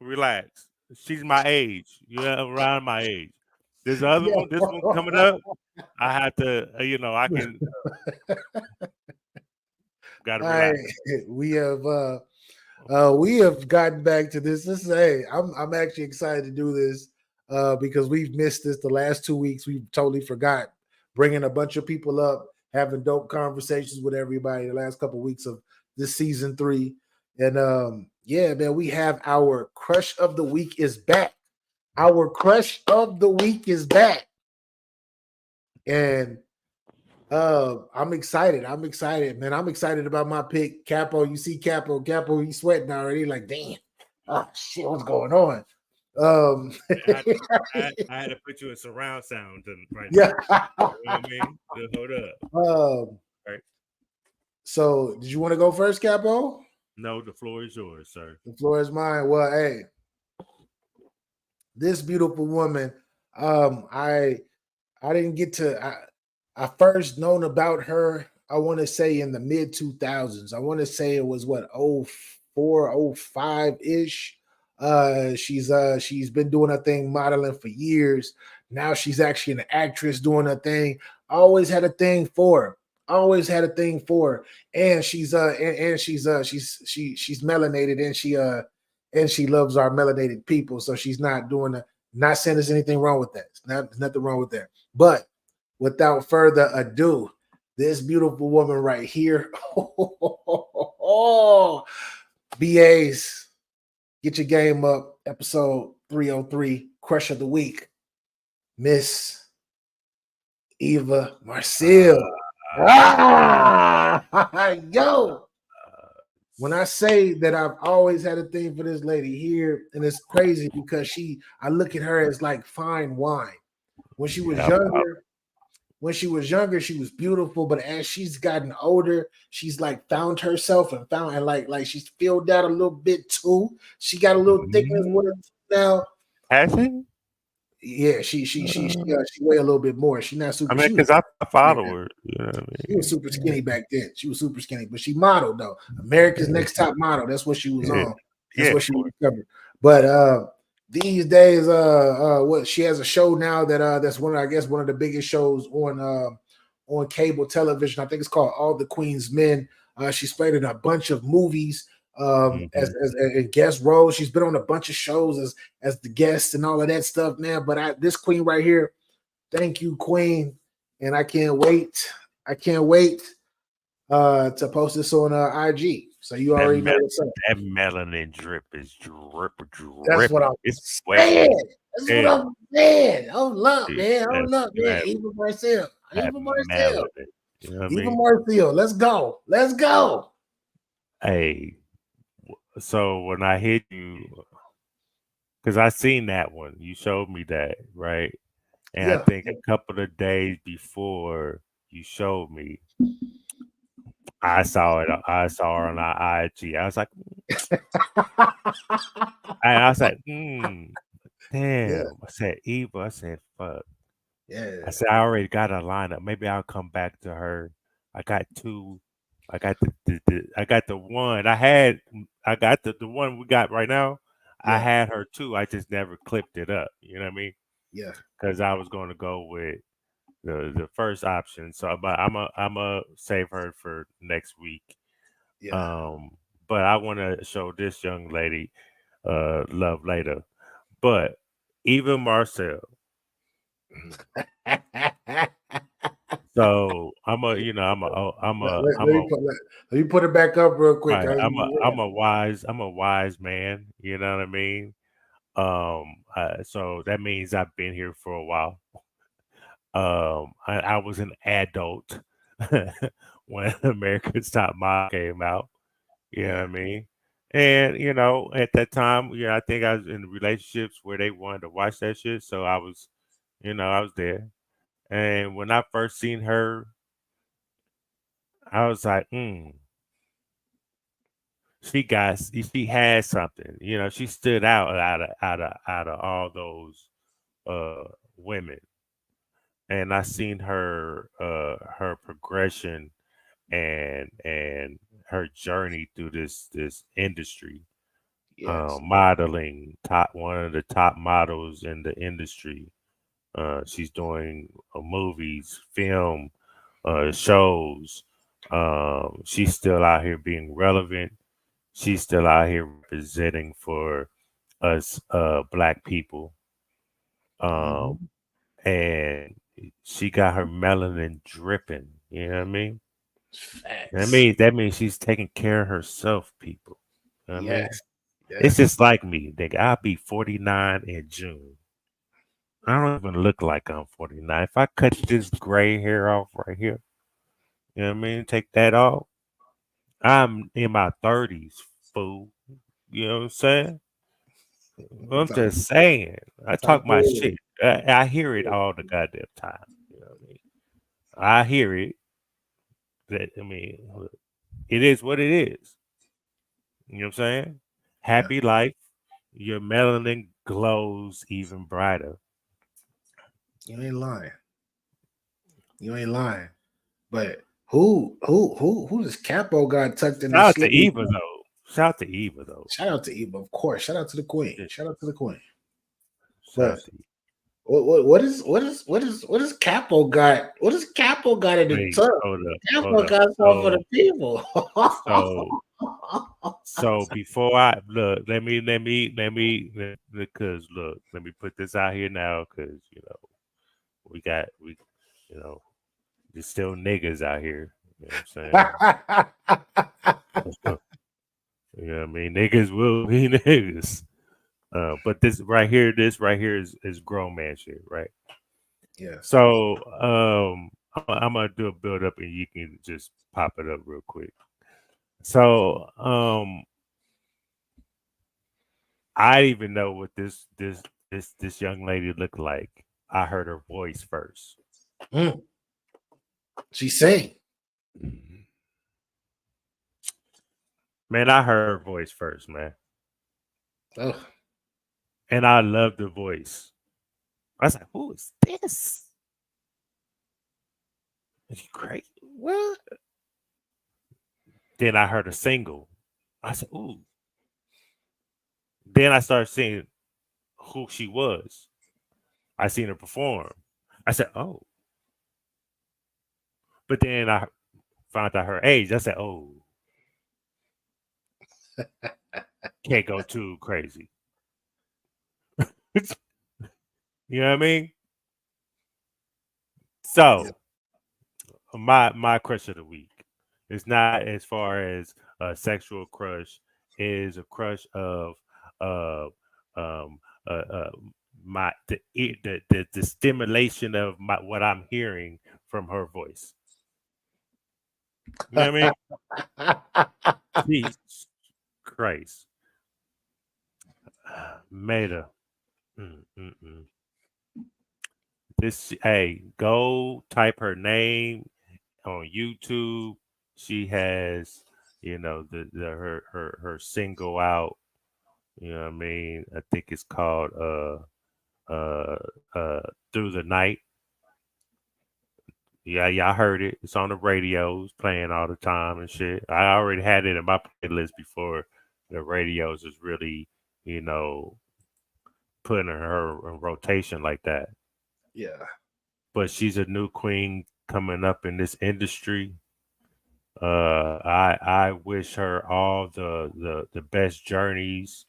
Relax. She's my age. Around my age. This one coming up. I have to, I can. Gotta relax. We have We have gotten back to this. I'm actually excited to do this because we've missed this the last 2 weeks. We've totally forgot bringing a bunch of people up, having dope conversations with everybody the last couple of weeks of this season 3. And yeah, man, we have our crush of the week is back. Our crush of the week is back. And I'm excited. I'm excited, man. I'm excited about my pick. Capo, you see Capo, he's sweating already. Like, damn. Oh shit, what's going on? I had to put you in surround sound right yeah. now. You know what I mean? Just hold up. Right. So did you want to go first, Capo? No, the floor is yours, sir. The floor is mine. Well, hey, this beautiful woman, I didn't get to I first known about her, I want to say in the mid 2000s. I want to say it was what 04, 05 ish. She's been doing her thing modeling for years. Now she's actually an actress doing her thing. Always had a thing for her. Always had a thing for her. And she's melanated and she loves our melanated people. So she's not saying there's anything wrong with that. There's nothing wrong with that. But without further ado, this beautiful woman right here. BAs, get your game up. Episode 303, Crush of the Week. Miss Eva Marcille. Yo. When I say that I've always had a thing for this lady here, and it's crazy because I look at her as like fine wine. When she was younger, she was beautiful, but as she's gotten older, she's like found herself and like she's filled out a little bit too. She got a little thickness with her now. Has she? Yeah, she weigh a little bit more. She's not super. I mean, because I follow her. You know what I mean? She was super skinny back then. She was super skinny, but she modeled though. America's Next Top Model. That's what she was on. That's what she was covered. But these days, what she has a show now that's one of the biggest shows on cable television. I think it's called All the Queen's Men. She's played in a bunch of movies as guest roles. She's been on a bunch of shows as the guest and all of that stuff, man. But this queen right here, thank you, queen, and I can't wait to post this on IG. So you already know what's up. That melanin drip is drip. That's what I'm saying. That's what I'm saying. Hold up, man. Eva Marcille. Eva Marcille. You know what Eva I mean? Marcille. Let's go. Let's go. Hey, so when I hit you, because I seen that one, you showed me that, right? And I think a couple of days before you showed me, I saw it. I saw her on our IG. I was like, damn. Yeah. I said, Eva. I said, fuck. Yeah. I said, I already got a lineup. Maybe I'll come back to her. I got two. I got the one. I got the one we got right now. Yeah. I had her too. I just never clipped it up. You know what I mean? Yeah. Because I was going to go with the first option. So I'm a save her for next week. Yeah. But I want to show this young lady love later. But Eva Marcille. So let me put it back up real quick. Right. I'm a wise man. You know what I mean? So that means I've been here for a while. I was an adult when America's Top Model came out. You know what I mean? And at that time, I think I was in relationships where they wanted to watch that shit. So I was there. And when I first seen her, I was like, she had something. She stood out of all those women. And I seen her progression and her journey through this industry. Yes. Modeling, one of the top models in the industry. She's doing movies, film, shows. She's still out here being relevant. she's still out here representing for us black people. And she got her melanin dripping. You know what I mean? Facts. That means she's taking care of herself, people. You know what I mean? Yes. It's Yes. just like me, nigga. I'll be 49 in June. I don't even look like I'm 49. If I cut this gray hair off right here, you know what I mean? Take that off. I'm in my 30s, fool. You know what I'm saying? I'm just saying. I talk my shit. I hear it all the goddamn time. You know what I mean? I hear it. I mean, look, it is what it is. You know what I'm saying? Happy life. Your melanin glows even brighter. You ain't lying. You ain't lying. But who does Capo got tucked in Shout the out to sleeve? Eva though. Shout out to Eva though. Shout out to Eva, of course. Shout out to the queen. Shout out to the queen. Shout But out to Eva. what is Capo got? What does Capo got in the Wait, tuck? hold up. Capo got something for the people. So before I look, let me because look, let me put this out here now because we there's still niggas out here. You know what I'm saying? You know what I mean? Niggas will be niggas. But this right here is grown man shit, right? Yeah. So I'm gonna do a build up and you can just pop it up real quick. So I didn't even know what this young lady looked like. I heard her voice first. She sang. Man, I heard her voice first, man. Oh. And I loved the voice. I was like, who is this? Is you crazy? What? Then I heard a single. I said, ooh. Then I started seeing who she was. I seen her perform. I said, oh. But then I found out her age. I said, oh. Can't go too crazy. You know what I mean? So my crush of the week is not as far as a sexual crush, is a crush of my the stimulation of what I'm hearing from her voice. You know what I mean? Jesus Christ. Maida. Go type her name on YouTube. She has, her single out. You know what I mean? I think it's called Through the Night. Yeah, y'all heard it. It's on the radios, playing all the time and shit. I already had it in my playlist before the radios is really, putting her in rotation like that. Yeah. But she's a new queen coming up in this industry. I wish her all the best journeys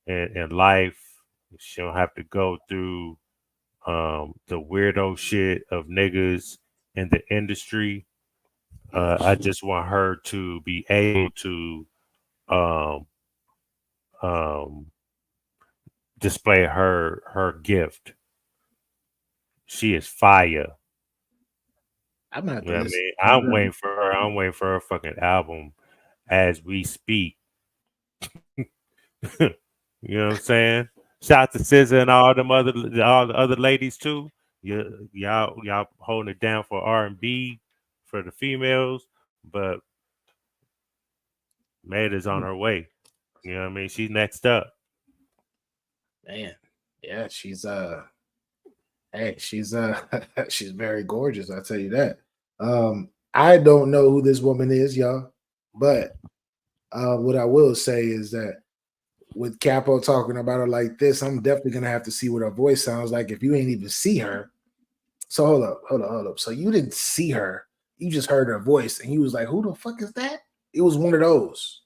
in life. She don't have to go through the weirdo shit of niggas in the industry. I just want her to be able to display her gift. She is fire. I'm not. You know what I mean? I'm waiting for her. I'm waiting for her fucking album as we speak. You know what I'm saying? Shout out to SZA and all the other ladies too. Y'all holding it down for R&B for the females, but Maida's on her way. You know what I mean? She's next up. Man, yeah, she's she's she's very gorgeous, I'll tell you that. I don't know who this woman is, y'all, but what I will say is that with Capo talking about her like this, I'm definitely gonna have to see what her voice sounds like if you ain't even see her. So hold up. So you didn't see her, you just heard her voice and you was like, who the fuck is that? It was one of those.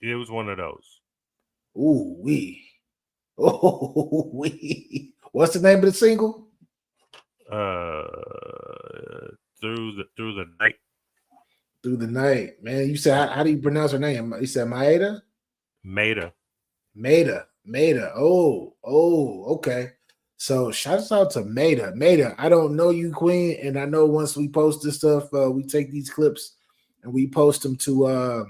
It was one of those. Ooh wee. Oh wee. What's the name of the single? Through the night. Through the night, man. You said how do you pronounce her name? You said Maeda? Maida. Maida. Oh, okay. So shouts out to Maida. Maida, I don't know you, Queen, and I know once we post this stuff, we take these clips and we post them to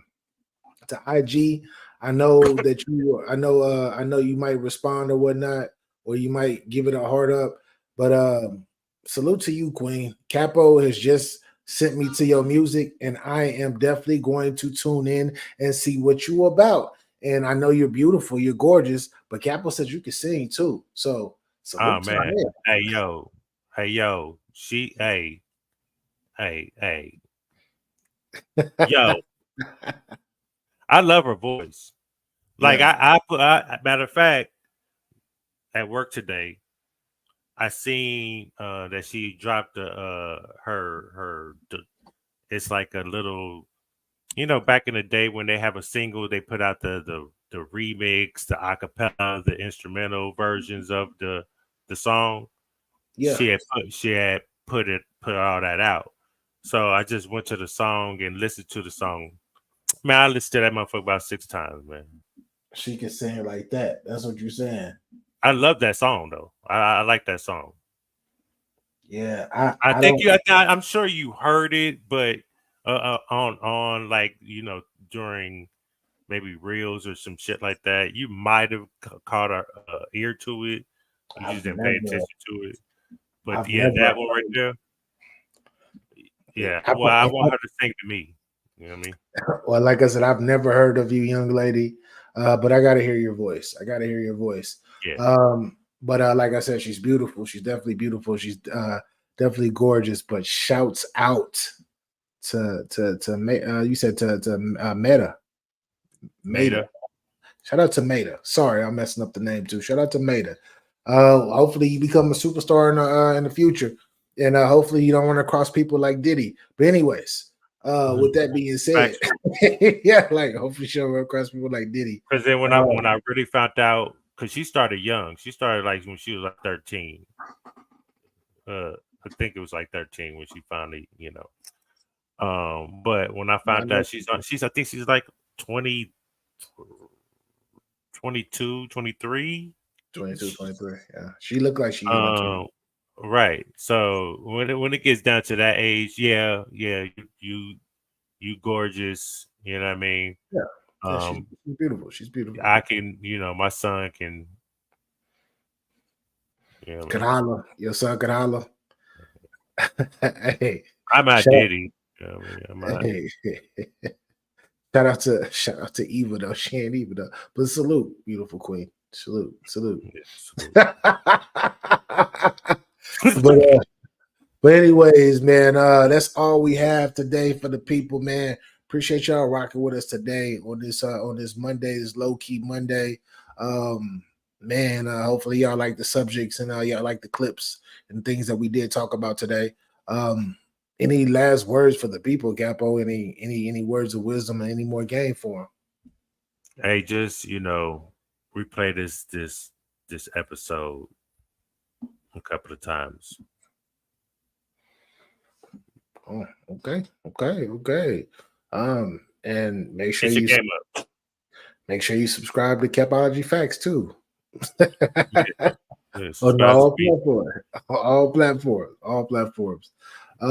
IG. I know that I know you might respond or whatnot, or you might give it a heart up. But salute to you, Queen. Capo has just sent me to your music, and I am definitely going to tune in and see what you about. And I know you're beautiful, you're gorgeous, but Capo said you can sing too. So Oh salute to man. her. Hey yo. Hey. Yo. I love her voice. Like Yeah. matter of fact, at work today, I seen that she dropped it's like a little, back in the day when they have a single, they put out the remix, the acapella, the instrumental versions of the song. Yeah. She had put all that out. So I just went to the song and listened to the song. Man, I listened to that motherfucker about 6 times, man. She can sing like that. That's what you're saying. I love that song though. I like that song. Yeah, I think I'm sure you heard it, but on like during maybe reels or some shit like that, you might have caught a ear to it. You just didn't pay attention to it. But I've yeah, never that one right there. Yeah, well, I want her to sing to me. You know what I mean? Well, like I said, I've never heard of you, young lady, but I got to hear your voice. Yeah. But like I said, she's beautiful. She's definitely beautiful. She's definitely gorgeous. But shouts out to you said to Maida. Shout out to Maida. Sorry, I'm messing up the name too. Shout out to Maida. Hopefully you become a superstar in the future, and hopefully you don't want to cross people like Diddy. But anyways. With that being said, yeah, like hopefully she'll run across people like Diddy. Because then when I really found out, because she started young, she started like when she was like 13. I think it was like 13 when she finally, But when I found out I think she's like 20, 22, 23. 22, 23. Yeah, she looked like she young too. Right. So when it gets down to that age, yeah, you gorgeous. You know what I mean? Yeah, she's beautiful. She's beautiful. I can, my son can. Can holler. Your son can holler. Hey, I'm not Diddy. Hey. Shout out to Eva though. She ain't Eva though. But salute, beautiful queen. Salute. But anyways, man, that's all we have today for the people, man. Appreciate y'all rocking with us today on this Monday, this low key Monday. Man, hopefully y'all like the subjects and y'all like the clips and things that we did talk about today. Any last words for the people, Capo? Any words of wisdom and any more game for them? Hey, just replay this episode a couple of times. Oh, okay. And make sure you make sure you subscribe to Capology Facts too. Yes, on all platforms. I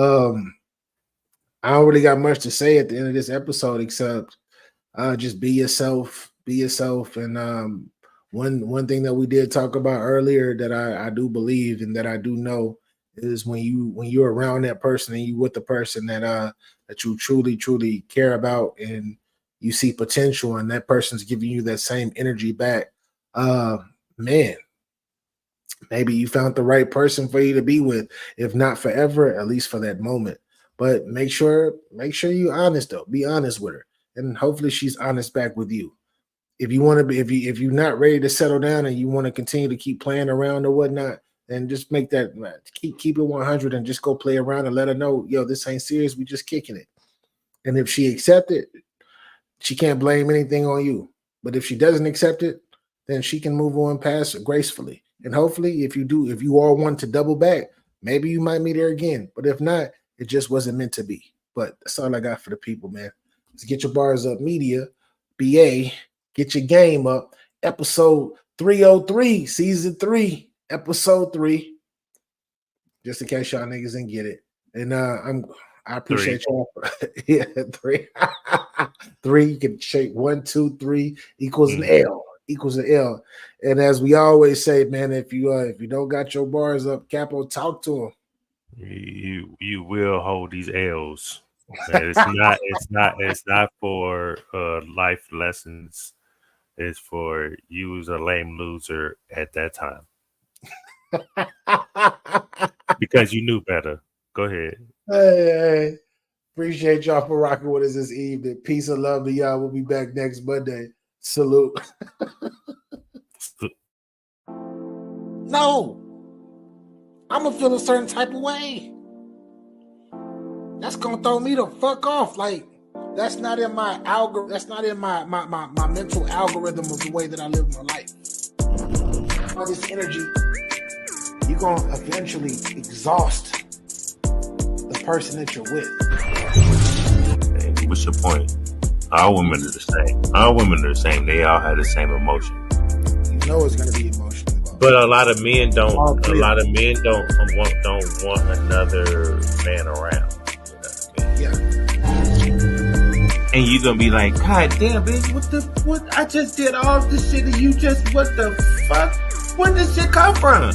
don't really got much to say at the end of this episode except just be yourself, and one thing that we did talk about earlier that I do believe and that I do know is when you're around that person and you with the person that you truly care about and you see potential and that person's giving you that same energy back, man, maybe you found the right person for you to be with, if not forever, at least for that moment. But make sure you're honest though. Be honest with her, and hopefully she's honest back with you. If you want to be, if you're not ready to settle down and you want to continue to keep playing around or whatnot, then just make that keep it 100 and just go play around and let her know, yo, this ain't serious. We just kicking it. And if she accept it, she can't blame anything on you. But if she doesn't accept it, then she can move on past it gracefully. And hopefully, if you all want to double back, maybe you might meet her again. But if not, it just wasn't meant to be. But that's all I got for the people, man. Let's get your bars up, media, BA, get your game up. Episode 303, season 3, episode 3. Just in case y'all niggas didn't get it. And I appreciate y'all. Yeah, 3. 3, you can shake 1, 2, 3 equals an L. Equals an L. And as we always say, man, if you don't got your bars up, Capo, talk to him. You will hold these L's. It's not for life lessons. It's for you as a lame loser at that time. Because you knew better. Go ahead. Hey, appreciate y'all for rocking with us this evening. Peace and love to y'all. We'll be back next Monday. Salute. No, I'm gonna feel a certain type of way. That's gonna throw me the fuck off. Like, that's not in my algorithm. That's not in my mental algorithm of the way that I live my life. All this energy, you're gonna eventually exhaust the person that you're with. Hey, what's your point? All women are the same. All women are the same. They all have the same emotion. You know it's gonna be emotional. But a lot of men don't. A lot of men don't want another man around. Yeah. And you gonna be like, God damn, bitch, what? I just did all this shit and you just, what the fuck? Where did this shit come from?